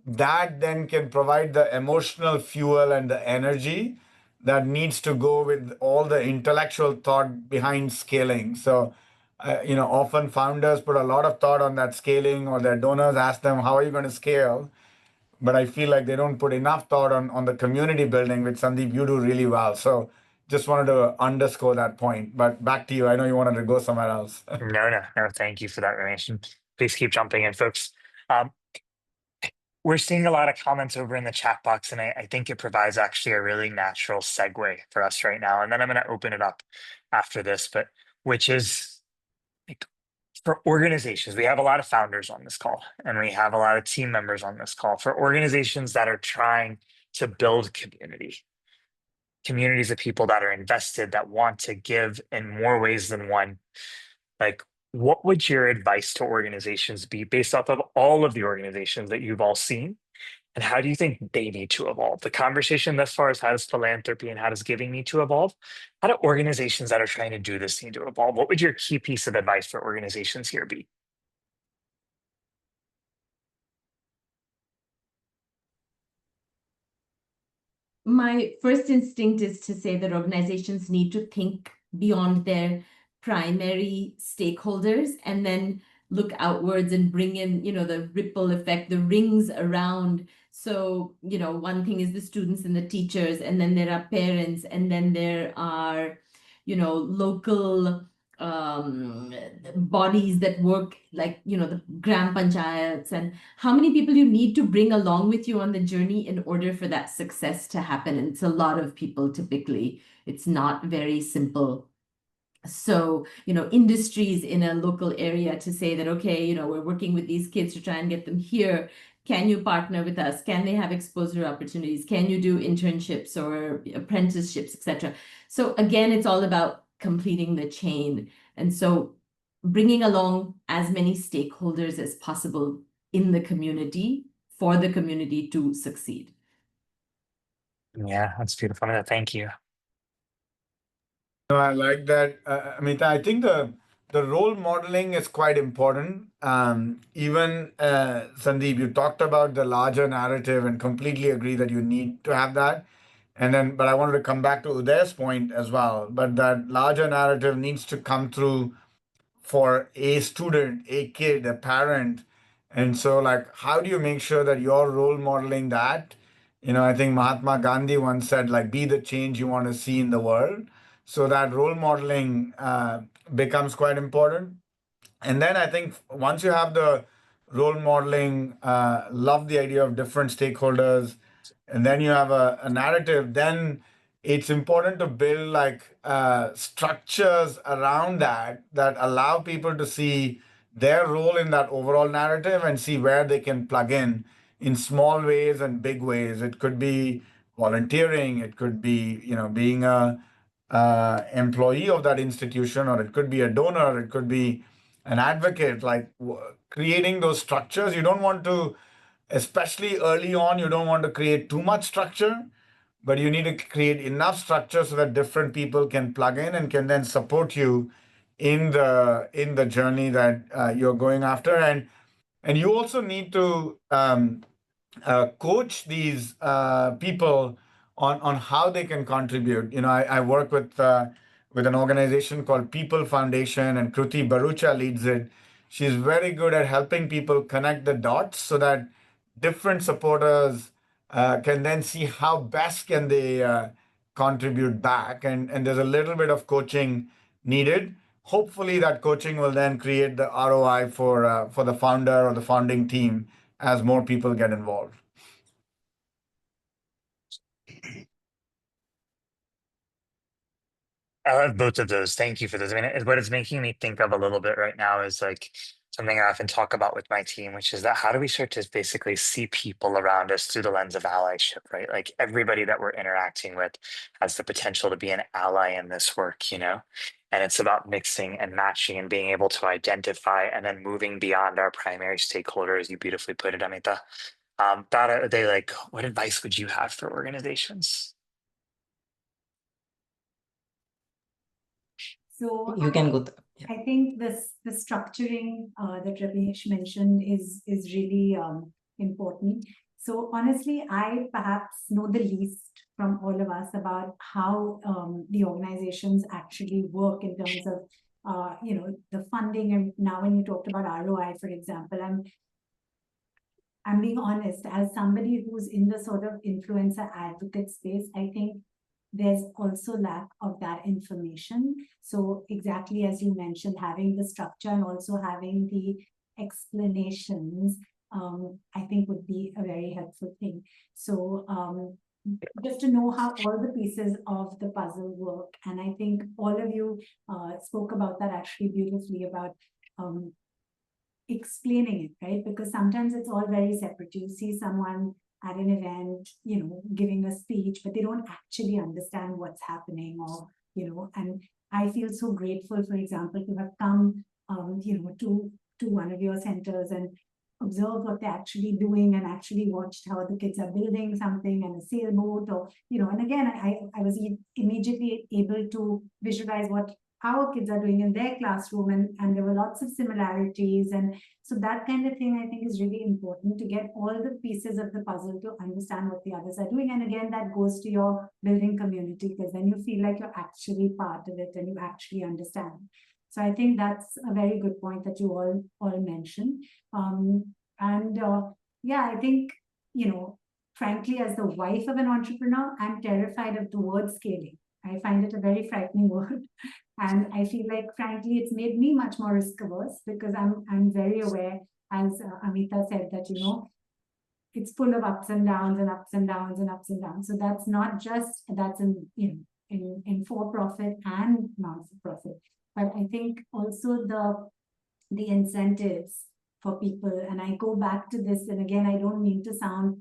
That then can provide the emotional fuel and the energy that needs to go with all the intellectual thought behind scaling. So, often founders put a lot of thought on that scaling, or their donors ask them, how are you going to scale? But I feel like they don't put enough thought on the community building, which Sandeep, you do really well. So just wanted to underscore that point. But back to you. I know you wanted to go somewhere else. no, thank you for that, Ramesh. And please keep jumping in, folks. Um, we're seeing a lot of comments over in the chat box, and I think it provides actually a really natural segue for us right now. And then I'm going to open it up after this, but which is like for organizations, we have a lot of founders on this call, and we have a lot of team members on this call. For organizations that are trying to build communities of people that are invested, that want to give in more ways than one, like what would your advice to organizations be based off of all of the organizations that you've all seen? And how do you think they need to evolve? The conversation thus far is, how does philanthropy and how does giving need to evolve? How do organizations that are trying to do this need to evolve? What would your key piece of advice for organizations here be? My first instinct is to say that organizations need to think beyond their primary stakeholders and then look outwards and bring in, the ripple effect, the rings around. So, one thing is the students and the teachers, and then there are parents, and then there are, local bodies that work, like, the gram panchayats, and how many people you need to bring along with you on the journey in order for that success to happen. And it's a lot of people. Typically, it's not very simple. So, industries in a local area to say that, okay, we're working with these kids to try and get them here. Can you partner with us? Can they have exposure opportunities? Can you do internships or apprenticeships, etc.? So again, it's all about completing the chain. And so bringing along as many stakeholders as possible in the community for the community to succeed. Yeah, that's beautiful. Thank you. No, I like that, Amita. I think the role modeling is quite important. Even Sandeep, you talked about the larger narrative and completely agree that you need to have that. But I wanted to come back to Uday's point as well. But that larger narrative needs to come through for a student, a kid, a parent. And so, like, how do you make sure that you're role modeling that? I think Mahatma Gandhi once said, like, be the change you want to see in the world. So that role modeling becomes quite important. And then I think once you have the role modeling, love the idea of different stakeholders, and then you have a narrative, then it's important to build like structures around that that allow people to see their role in that overall narrative and see where they can plug in small ways and big ways. It could be volunteering, it could be, you know, being a employee of that institution, or it could be a donor, it could be an advocate, like creating those structures. You don't want to, especially early on, you don't want to create too much structure, but you need to create enough structure so that different people can plug in and can then support you in the journey that you're going after. And you also need to coach these people on how they can contribute. You know, I work with an organization called People Foundation, and Kruti Barucha leads it. She's very good at helping people connect the dots so that different supporters can then see how best can they contribute back. And there's a little bit of coaching needed. Hopefully, that coaching will then create the ROI for the founder or the founding team as more people get involved. I love both of those. Thank you for those. I mean, what it's making me think of a little bit right now is like something I often talk about with my team, which is that how do we start to basically see people around us through the lens of allyship, right? Like everybody that we're interacting with has the potential to be an ally in this work, you know? And it's about mixing and matching and being able to identify and then moving beyond our primary stakeholders. You beautifully put it, Amita. Dada, they like, what advice would you have for organizations? So You can go. Yeah. I think the structuring that Ramesh mentioned is really important. So honestly, I perhaps know the least from all of us about how the organizations actually work in terms of you know, the funding. And now when you talked about ROI, for example, I'm being honest, as somebody who's in the sort of influencer advocate space, I think there's also lack of that information. So exactly as you mentioned, having the structure and also having the explanations, I think would be a very helpful thing. So just to know how all the pieces of the puzzle work. And I think all of you spoke about that actually beautifully, about explaining it, right? Because sometimes it's all very separate. You see someone at an event, you know, giving a speech, but they don't actually understand what's happening, or, you know, and I feel so grateful, for example, to have come, you know, to one of your centers and observe what they're actually doing, and actually watched how the kids are building something and a sailboat, or, you know, and again, I was immediately able to visualize what our kids are doing in their classroom, and there were lots of similarities. And so that kind of thing, I think, is really important, to get all the pieces of the puzzle to understand what the others are doing. And again, that goes to your building community, because then you feel like you're actually part of it and you actually understand. So I think that's a very good point that you all mentioned. Yeah, I think, you know, frankly, as the wife of an entrepreneur, I'm terrified of the word scaling. I find it a very frightening word. And I feel like, frankly, it's made me much more risk averse, because I'm very aware, as Amita said, that, you know, it's full of ups and downs and ups and downs and ups and downs. So that's not just, that's in, you know, in for-profit and non-for-profit. But I think also the incentives for people, and I go back to this, and again, I don't mean to sound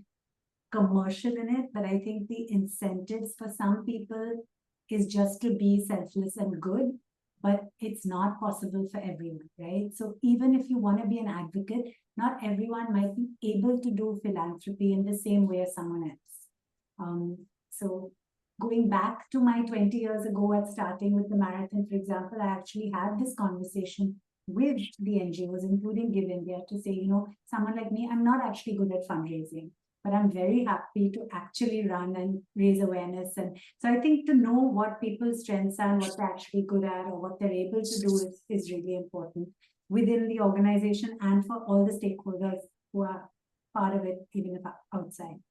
commercial in it, but I think the incentives for some people is just to be selfless and good, but it's not possible for everyone, right? So even if you want to be an advocate, not everyone might be able to do philanthropy in the same way as someone else. So going back to my 20 years ago at starting with the marathon, for example, I actually had this conversation with the NGOs, including Give India, to say, you know, someone like me, I'm not actually good at fundraising, but I'm very happy to actually run and raise awareness. And so I think to know what people's strengths are and what they're actually good at, or what they're able to do, is really important within the organization and for all the stakeholders who are part of it, even if outside.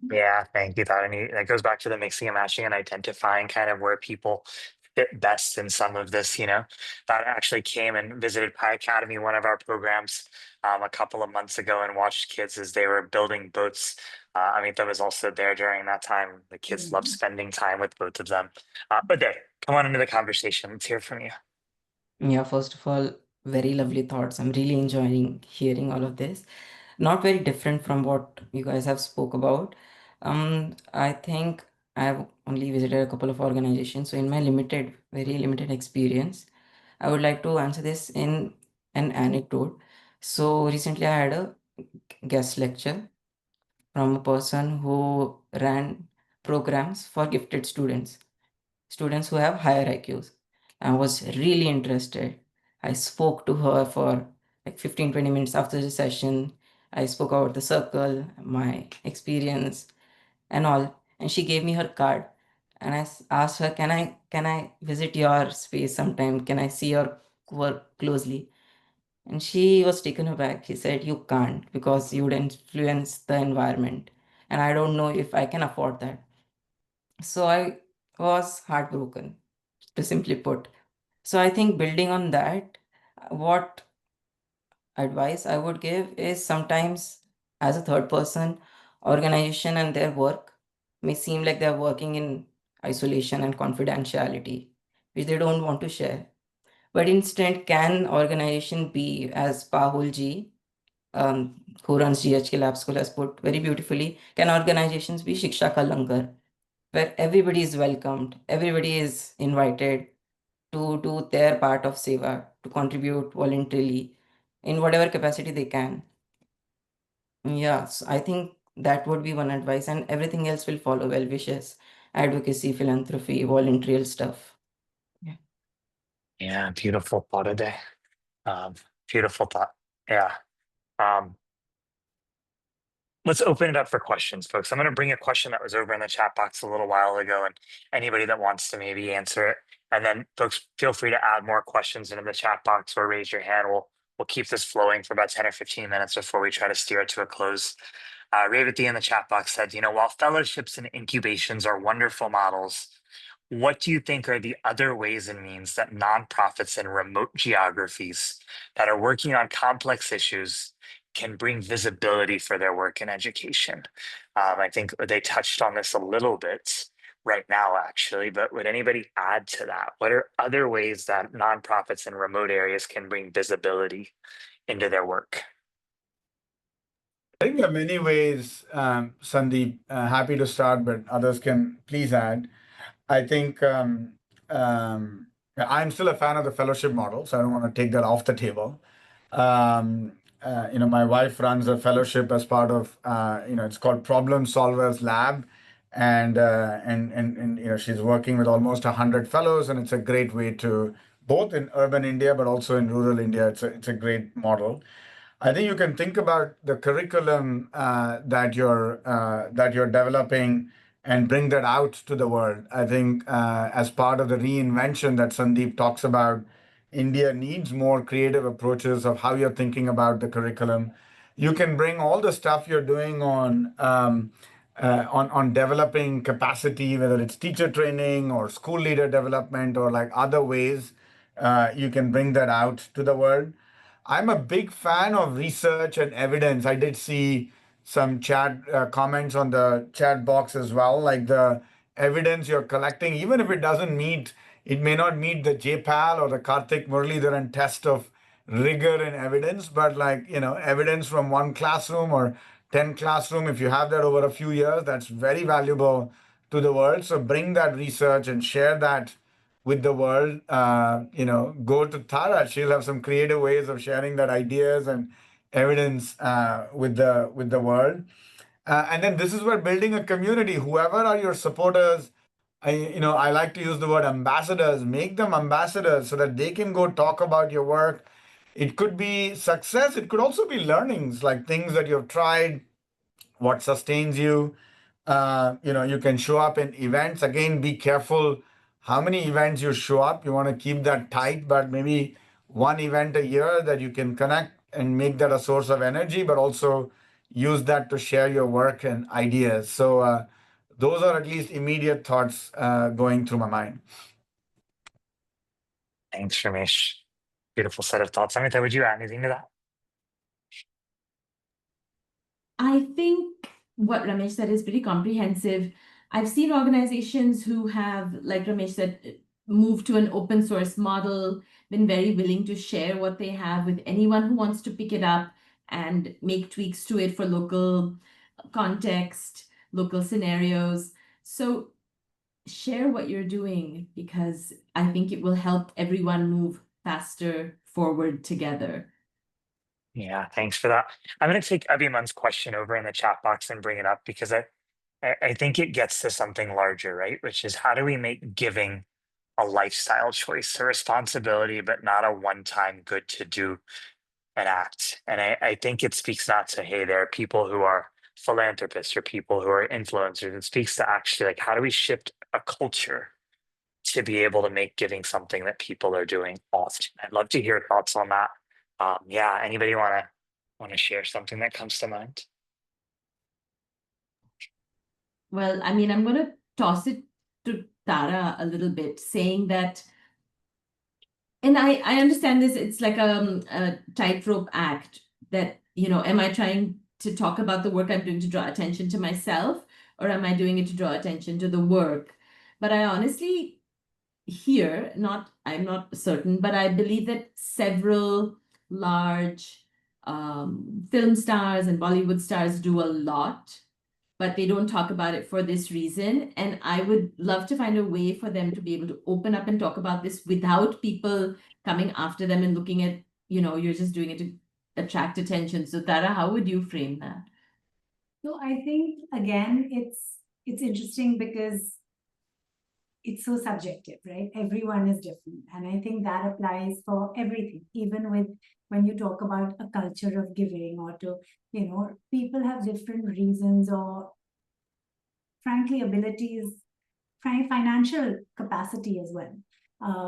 Yeah, thank you. That goes back to the mixing and matching and identifying kind of where people fit best in some of this, you know. That actually came and visited Pi Academy, one of our programs, a couple of months ago and watched kids as they were building boats. Amita was also there during that time. The kids love spending time with both of them. But there, come on into the conversation. Let's hear from you. Yeah, first of all, very lovely thoughts. I'm really enjoying hearing all of this. Not very different from what you guys have spoke about. I think I've only visited a couple of organizations. So in my limited, very limited experience, I would like to answer this in an anecdote. So recently I had a guest lecture from a person who ran programs for gifted students who have higher IQs. I was really interested. I spoke to her for like 15-20 minutes after the session. I spoke about the circle, my experience, and all. And she gave me her card. And I asked her, can I visit your space sometime? Can I see your work closely? And she was taken aback. She said, you can't because you would influence the environment. And I don't know if I can afford that. So I was heartbroken, to simply put. So I think building on that, what advice I would give is sometimes as a third person, organization and their work may seem like they're working in isolation and confidentiality, which they don't want to share. But instead, can organization be, as Pahul ji, who runs GHK Lab School, has put very beautifully, can organizations be Shiksha Ka Langar, where everybody is welcomed, everybody is invited to do their part of seva, to contribute voluntarily in whatever capacity they can. Yes, I think that would be one advice, and everything else will follow: well wishes, advocacy, philanthropy, voluntary stuff. Yeah. Yeah, beautiful thought today. Beautiful thought. Yeah. Um, let's open it up for questions, folks. I'm going to bring a question that was over in the chat box a little while ago, and anybody that wants to maybe answer it. And then, folks, feel free to add more questions into the chat box or raise your hand. We'll keep this flowing for about 10 or 15 minutes before we try to steer it to a close. Revati in the chat box said, while fellowships and incubations are wonderful models, what do you think are the other ways and means that nonprofits in remote geographies that are working on complex issues can bring visibility for their work in education? I think they touched on this a little bit right now, actually, but would anybody add to that? What are other ways that nonprofits in remote areas can bring visibility into their work? I think there are many ways, Sandeep. Happy to start, but others can please add. I think I'm still a fan of the fellowship model, so I don't want to take that off the table. My wife runs a fellowship as part of, it's called Problem Solvers Lab, and she's working with almost 100 fellows, and it's a great way to both in urban India but also in rural India. It's a great model. I think you can think about the curriculum that you're developing and bring that out to the world. I think as part of the reinvention that Sandeep talks about, India needs more creative approaches of how you're thinking about the curriculum. You can bring all the stuff you're doing on developing capacity, whether it's teacher training or school leader development or like other ways. You can bring that out to the world. I'm a big fan of research and evidence. I did see some chat comments on the chat box as well, like the evidence you're collecting, even if it may not meet the JPAL or the Karthik Muralidharan test of rigor and evidence, but evidence from one classroom or 10 classroom, if you have that over a few years, that's very valuable to the world. So bring that research and share that with the world. Go to Tara. She'll have some creative ways of sharing that ideas and evidence with the world. And then this is where building a community, whoever are your supporters, I like to use the word ambassadors. Make them ambassadors so that they can go talk about your work. It could be success. It could also be learnings, like things that you've tried, what sustains you. You can show up in events. Again, be careful how many events you show up. You want to keep that tight, but maybe one event a year that you can connect and make that a source of energy, but also use that to share your work and ideas. So those are at least immediate thoughts going through my mind. Thanks, Ramesh. Beautiful set of thoughts. Amita, would you add anything to that? I think what Ramesh said is pretty comprehensive. I've seen organizations who have, like Ramesh said, moved to an open source model, been very willing to share what they have with anyone who wants to pick it up and make tweaks to it for local context, local scenarios. So share what you're doing, because I think it will help everyone move faster forward together. Yeah, thanks for that. I'm going to take Abhiman's question over in the chat box and bring it up because I think it gets to something larger, right? Which is how do we make giving a lifestyle choice, a responsibility, but not a one-time good to do an act. And I think it speaks not to, hey, there are people who are philanthropists or people who are influencers. It speaks to actually like how do we shift a culture to be able to make giving something that people are doing often. I'd love to hear thoughts on that. Yeah, anybody want to share something that comes to mind? Well, I mean, I'm going to toss it to Tara a little bit, saying that, and I understand this, it's like a tightrope act that, am I trying to talk about the work I'm doing to draw attention to myself, or am I doing it to draw attention to the work? But I honestly I'm not certain, but I believe that several large film stars and Bollywood stars do a lot, but they don't talk about it for this reason. And I would love to find a way for them to be able to open up and talk about this without people coming after them and looking at, you're just doing it to attract attention. So Tara, how would you frame that? So I think, again, it's interesting because it's so subjective, right? Everyone is different. And I think that applies for everything, even with when you talk about a culture of giving or to, people have different reasons or frankly, abilities, financial capacity as well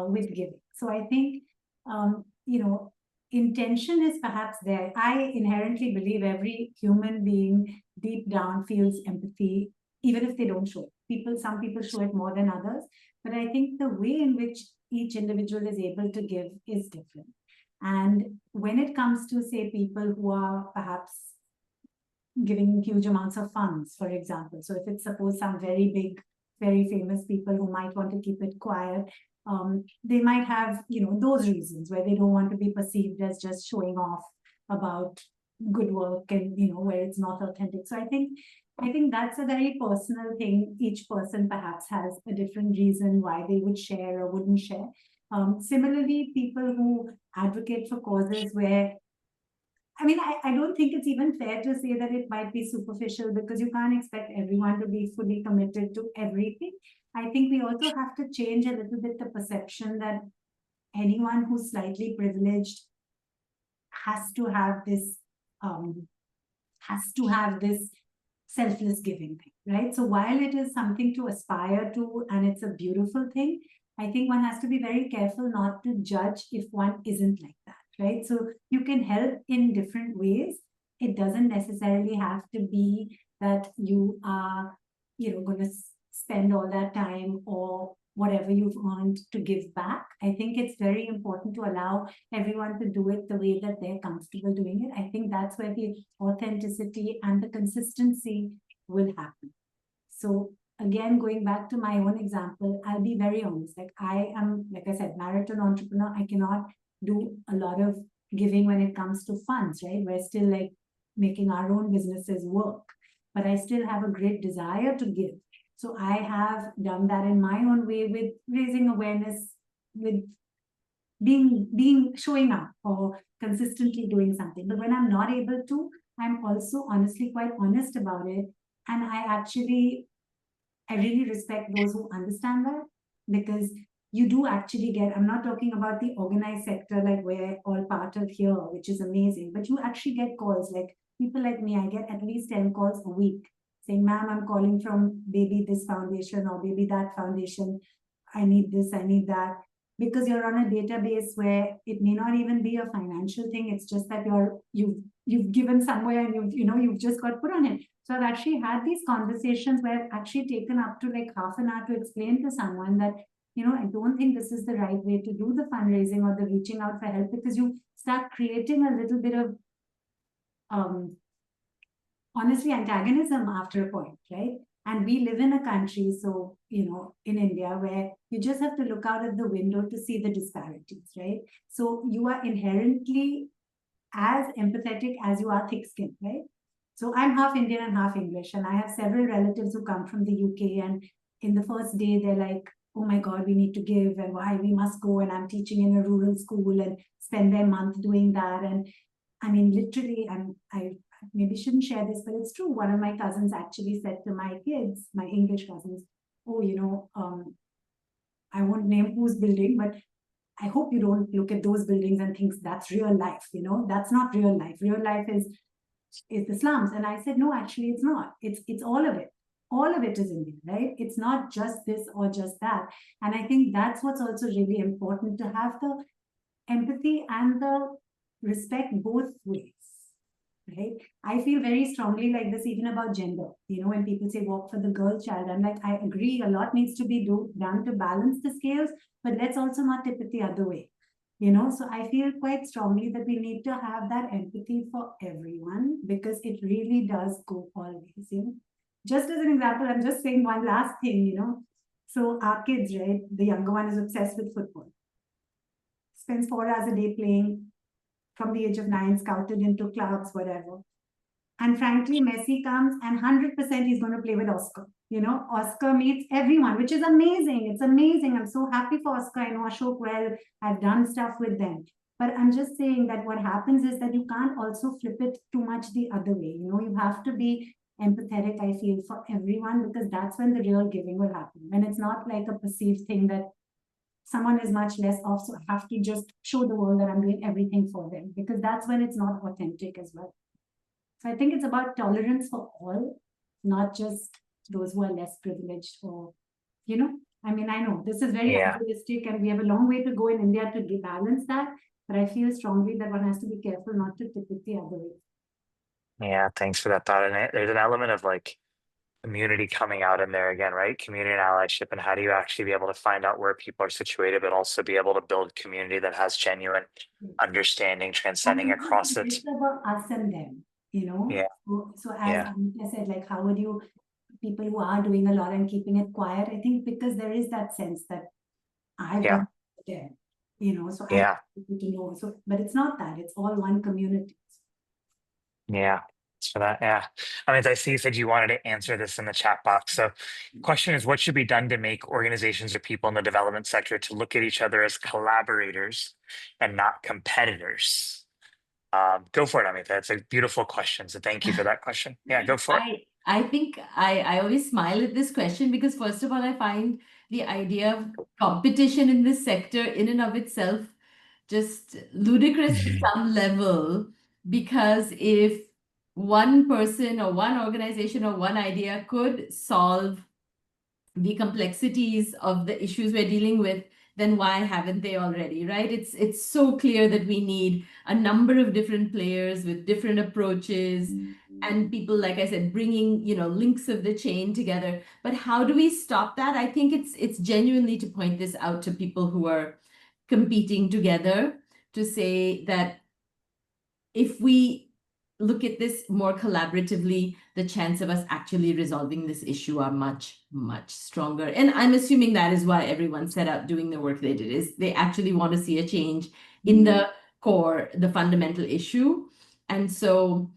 with giving. So I think, intention is perhaps there. I inherently believe every human being deep down feels empathy, even if they don't show it. Some people show it more than others, but I think the way in which each individual is able to give is different. And when it comes to, say, people who are perhaps giving huge amounts of funds, for example. So if it's suppose some very big, very famous people who might want to keep it quiet, they might have, those reasons where they don't want to be perceived as just showing off about good work and, where it's not authentic. So I think that's a very personal thing. Each person perhaps has a different reason why they would share or wouldn't share. Similarly, people who advocate for causes where I don't think it's even fair to say that it might be superficial because you can't expect everyone to be fully committed to everything. I think we also have to change a little bit the perception that anyone who's slightly privileged has to have this selfless giving thing, right? So while it is something to aspire to and it's a beautiful thing, I think one has to be very careful not to judge if one isn't like that. Right? So you can help in different ways. It doesn't necessarily have to be that you are, going to spend all that time or whatever you've earned to give back. I think it's very important to allow everyone to do it the way that they're comfortable doing it. I think that's where the authenticity and the consistency will happen. So again, going back to my own example, I'll be very honest. Like I am, like I said, married to an entrepreneur. I cannot do a lot of giving when it comes to funds, right? We're still like making our own businesses work, but I still have a great desire to give. So I have done that in my own way with raising awareness, with showing up or consistently doing something. But when I'm not able to, I'm also honestly quite honest about it. And I really respect those who understand that, because you do actually get, I'm not talking about the organized sector, like we're all part of here, which is amazing, but you actually get calls, like people like me, I get at least 10 calls a week saying, ma'am, I'm calling from maybe this foundation or maybe that foundation. I need this, I need that. Because you're on a database where it may not even be a financial thing. It's just that you've given somewhere and you've just got put on it. So I've actually had these conversations where I've actually taken up to like half an hour to explain to someone that, I don't think this is the right way to do the fundraising or the reaching out for help, because you start creating a little bit of honestly antagonism after a point, right? And we live in a country, so, in India, where you just have to look out at the window to see the disparities, right? So you are inherently as empathetic as you are thick-skinned, right? So I'm half Indian and half English, and I have several relatives who come from the UK, and in the first day, they're like, oh my God, we need to give, and why we must go, and I'm teaching in a rural school and spend their month doing that. And I mean, literally, I maybe shouldn't share this, but it's true. One of my cousins actually said to my kids, my English cousins, oh, I won't name whose building, but I hope you don't look at those buildings and think that's real life. That's not real life. Real life is the slums. And I said, no, actually, it's not. It's all of it. All of it is Indian, right? It's not just this or just that. And I think that's what's also really important, to have the empathy and the respect both ways, right? I feel very strongly like this even about gender. When people say walk for the girl child, I'm like, I agree, a lot needs to be done to balance the scales, but let's also not tip it the other way. So I feel quite strongly that we need to have that empathy for everyone, because it really does go always. Just as an example, I'm just saying one last thing. So our kids, right, the younger one is obsessed with football, spends 4 hours a day playing, from the age of 9, scouted into clubs, whatever. And frankly, Messi comes and 100% he's going to play with Oscar. Oscar meets everyone, which is amazing. It's amazing. I'm so happy for Oscar. I know Ashok well. I've done stuff with them. But I'm just saying that what happens is that you can't also flip it too much the other way. You have to be empathetic, I feel, for everyone, because that's when the real giving will happen. When it's not like a perceived thing that someone is much less off, so I have to just show the world that I'm doing everything for them, because that's when it's not authentic as well. So I think it's about tolerance for all, not just those who are less privileged, or, I mean, I know this is very idealistic and we have a long way to go in India to balance that, but I feel strongly that one has to be careful not to tip it the other way. Yeah, thanks for that thought. And there's an element of like community coming out in there again, right? Community and allyship, and how do you actually be able to find out where people are situated, but also be able to build community that has genuine understanding, transcending across it. It's about us and them, Yeah. So as Amita said, like, how would you, people who are doing a lot and keeping it quiet, I think because there is that sense that I've done them, so I want people to know. So, but it's not that, it's all one community. Yeah. Thanks for that. Yeah. I mean, I see you said you wanted to answer this in the chat box. So question is, what should be done to make organizations or people in the development sector to look at each other as collaborators and not competitors? Go for it, Amita. That's a beautiful question. So thank you for that question. Yeah, go for it. I think I always smile at this question because, first of all, I find the idea of competition in this sector in and of itself just ludicrous to some level, because if one person or one organization or one idea could solve the complexities of the issues we're dealing with, then why haven't they already, right? It's so clear that we need a number of different players with different approaches and people, like I said, bringing, links of the chain together. But how do we stop that? I think it's genuinely to point this out to people who are competing together, to say that if we look at this more collaboratively, the chance of us actually resolving this issue are much, much stronger. And I'm assuming that is why everyone set out doing the work they did, is they actually want to see a change in the core, the fundamental issue. And so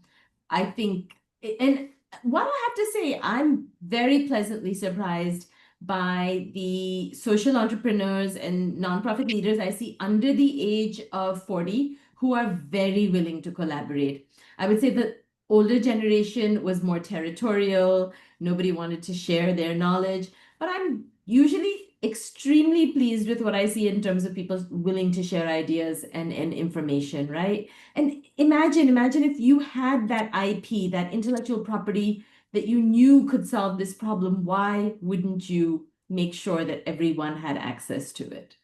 I think, and what I have to say, I'm very pleasantly surprised by the social entrepreneurs and nonprofit leaders I see under the age of 40 who are very willing to collaborate. I would say the older generation was more territorial. Nobody wanted to share their knowledge, but I'm usually extremely pleased with what I see in terms of people willing to share ideas and information, right? And imagine if you had that IP, that intellectual property that you knew could solve this problem, why wouldn't you make sure that everyone had access to it?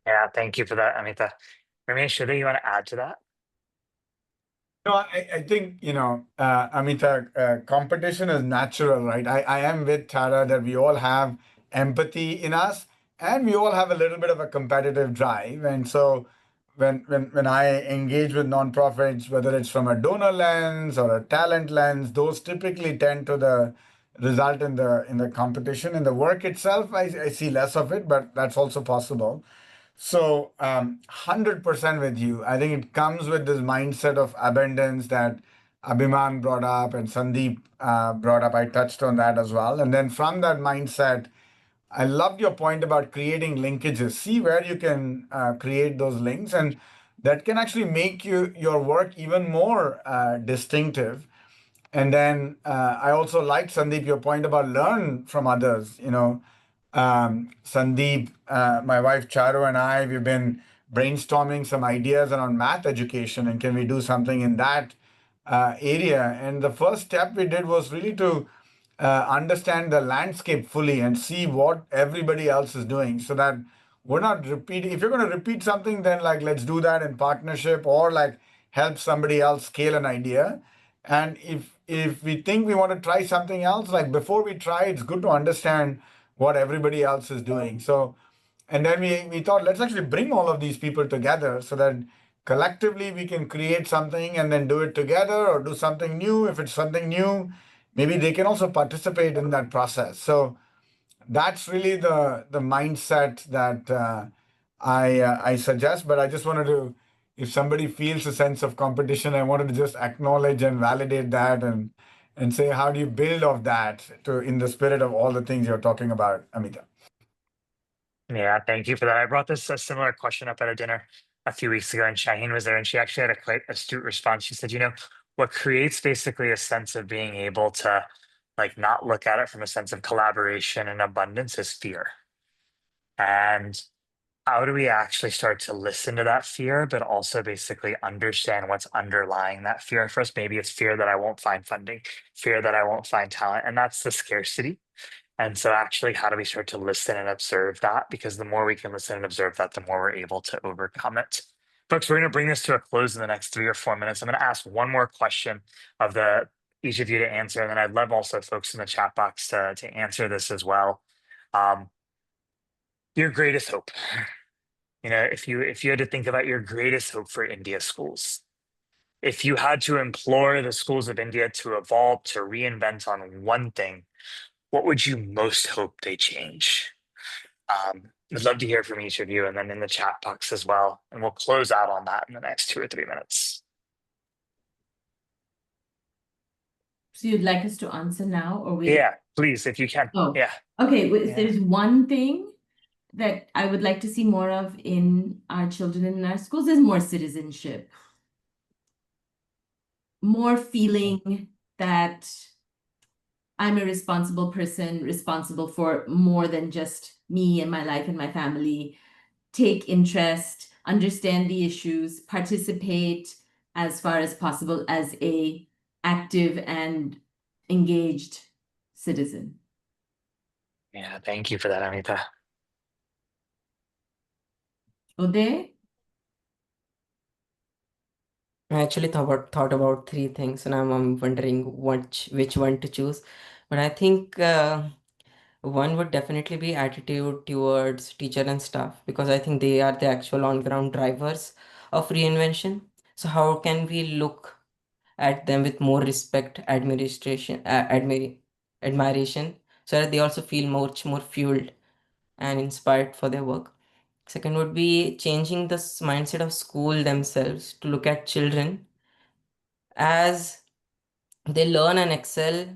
Yeah, thank you for that, Amita. Ramesh, do you want to add to that? No, I think, Amita, competition is natural, right? I am with Tara that we all have empathy in us and we all have a little bit of a competitive drive. And so when I engage with nonprofits, whether it's from a donor lens or a talent lens, those typically tend to the result in the competition. In the work itself, I see less of it, but that's also possible. So 100% with you. I think it comes with this mindset of abundance that Abhiman brought up and Sandeep brought up. I touched on that as well. And then from that mindset, I loved your point about creating linkages. See where you can create those links, and that can actually make your work even more distinctive. And then I also liked, Sandeep, your point about learn from others. Sandeep, my wife Charu, and I, we've been brainstorming some ideas around math education, and can we do something in that area? And the first step we did was really to understand the landscape fully and see what everybody else is doing, so that we're not repeating. If you're going to repeat something, then like let's do that in partnership, or like help somebody else scale an idea. And if we think we want to try something else, like before we try, it's good to understand what everybody else is doing. So, and then we thought, let's actually bring all of these people together so that collectively we can create something and then do it together or do something new. If it's something new, maybe they can also participate in that process. So that's really the mindset that I suggest. But I just wanted to, if somebody feels a sense of competition, I wanted to just acknowledge and validate that, and say, how do you build off that to in the spirit of all the things you're talking about, Amita? Yeah, thank you for that. I brought this a similar question up at a dinner a few weeks ago, and Shaheen was there, and she actually had a quite astute response. She said, what creates basically a sense of being able to like not look at it from a sense of collaboration and abundance is fear. And how do we actually start to listen to that fear, but also basically understand what's underlying that fear for us? Maybe it's fear that I won't find funding, fear that I won't find talent, and that's the scarcity. And so, actually, how do we start to listen and observe that? Because the more we can listen and observe that, the more we're able to overcome it. Folks, we're going to bring this to a close in the next 3 or 4 minutes. I'm going to ask one more question of each of you to answer, and then I'd love also folks in the chat box to answer this as well. Your greatest hope. If you had to think about your greatest hope for India schools, if you had to implore the schools of India to evolve, to reinvent on one thing, what would you most hope they change? I'd love to hear from each of you, and then in the chat box as well. And we'll close out on that in the next 2 or 3 minutes. So you'd like us to answer now, or wait? Yeah, please, if you can. Oh, yeah. Okay. Well, if Yeah. there's one thing that I would like to see more of in our children and in our schools, is more citizenship, more feeling that I'm a responsible person, responsible for more than just me and my life and my family. Take interest, understand the issues, participate as far as possible as a active and engaged citizen. Yeah, thank you for that, Amita. Uday? I actually thought about three things, and I'm wondering which one to choose. But I think one would definitely be attitude towards teacher and staff, because I think they are the actual on-ground drivers of reinvention. So how can we look at them with more respect, admiration, so that they also feel much more fueled and inspired for their work. Second would be changing the mindset of school themselves to look at children as they learn and excel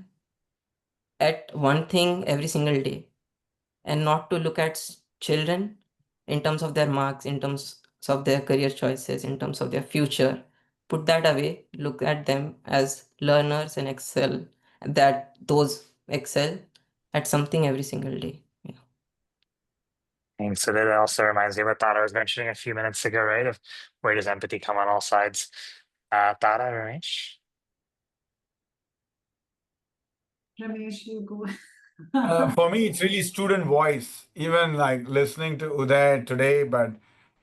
at one thing every single day, and not to look at children in terms of their marks, in terms of their career choices, in terms of their future. Put that away, look at them as learners and those excel at something every single day. Yeah. And so that also reminds me of what Tara was mentioning a few minutes ago, right? Of where does empathy come on all sides? Tara, Ramesh? Ramesh, you go. For me, it's really student voice. Even like listening to Uday today, but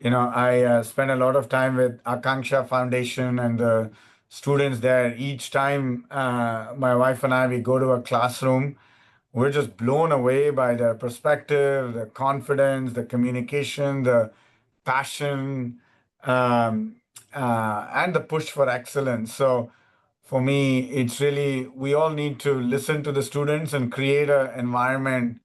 I spend a lot of time with Akanksha Foundation and the students there. Each time my wife and I we go to a classroom, we're just blown away by their perspective, the confidence, the communication, the passion, and the push for excellence. So for me, it's really, we all need to listen to the students and create an environment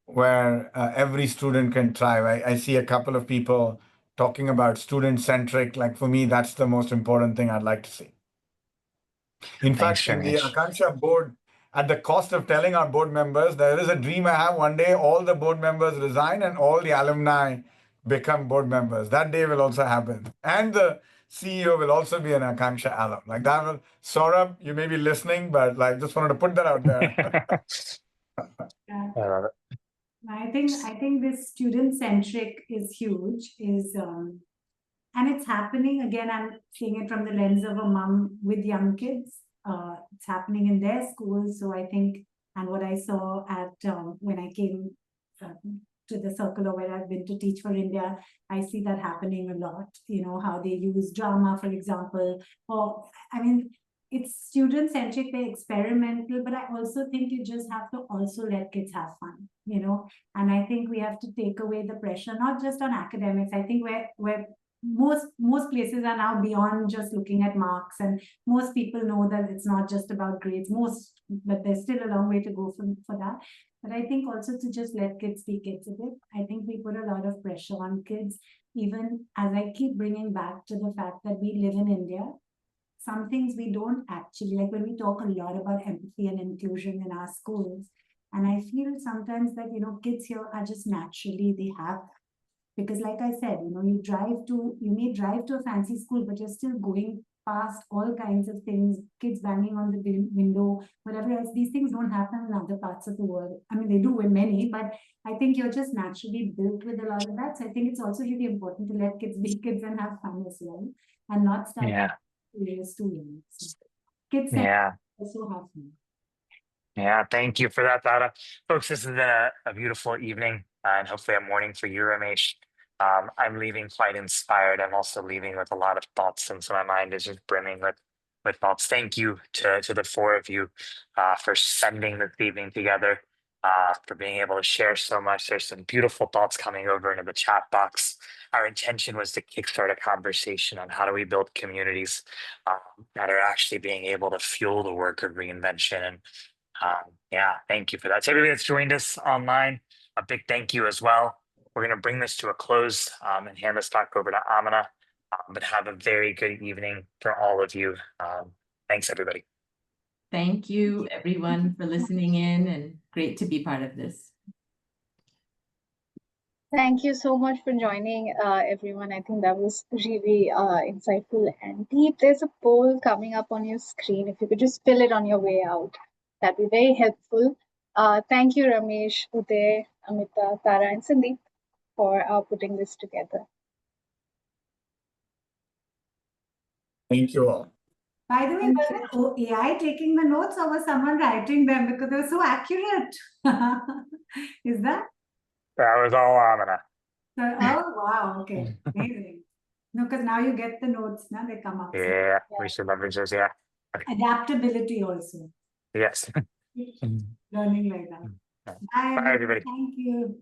where every student can thrive. I see a couple of people talking about student-centric. Like for me, that's the most important thing I'd like to see. In Thanks, fact, in the Ramesh. Akansha board, at the cost of telling our board members, there is a dream I have. One day, all the board members resign and all the alumni become board members. That day will also happen. And the CEO will also be an Akansha alum. Like that will, Saurabh, you may be listening, but like just wanted to put that out there. Yeah. I love it. I think this student-centric is huge, and it's happening, again, I'm seeing it from the lens of a mom with young kids. It's happening in their schools. So I think, and what I saw at when I came to the circle or where I've been to teach for India, I see that happening a lot, how they use drama, for example, or, I mean, it's student-centric, they're experimental, but I also think you just have to also let kids have fun, and I think we have to take away the pressure, not just on academics. I think where most places are now beyond just looking at marks, and most people know that it's not just about grades, but there's still a long way to go for that. But I think also to just let kids be kids a bit. I think we put a lot of pressure on kids, even as I keep bringing back to the fact that we live in India. Some things we don't actually, like when we talk a lot about empathy and inclusion in our schools, and I feel sometimes that, kids here are just naturally, they have that. Because like I said, you may drive to a fancy school, but you're still going past all kinds of things, kids banging on the window, whatever else. These things don't happen in other parts of the world. I mean, they do in many, but I think you're just naturally built with a lot of that. So I think it's also really important to let kids be kids and have fun as well, and not start Yeah. serious too young. So kids Yeah. also have fun. Yeah. Thank you for that, Dada. Folks, this has been a beautiful evening and hopefully a morning for you, Ramesh. I'm leaving quite inspired. I'm also leaving with a lot of thoughts, and so my mind is just brimming with thoughts. Thank you to the four of you for sending this evening together, for being able to share so much. There's some beautiful thoughts coming over into the chat box. Our intention was to kickstart a conversation on how do we build communities that are actually being able to fuel the work of reinvention. And yeah, thank you for that. To everybody that's joined us online, a big thank you as well. We're going to bring this to a close and hand this back over to Amina, but have a very good evening for all of you. Thanks, everybody. Thank you, everyone, for listening in, and great to be part of this. Thank you so much for joining, everyone. I think that was really insightful and deep. There's a poll coming up on your screen. If you could just fill it on your way out, that'd be very helpful. Thank you, Ramesh, Uday, Amita, Tara, and Sandeep for putting this together. Thank you all. By the way, was it AI taking the notes or was someone writing them, because they were so accurate? Is that? That was all Amina. Oh, wow. Okay. Amazing. No, because now you get the notes, now they come up. So Yeah, we should leverage those. Yeah. adaptability also. Yes. Learning like that. Bye, Bye, everybody. Thank you.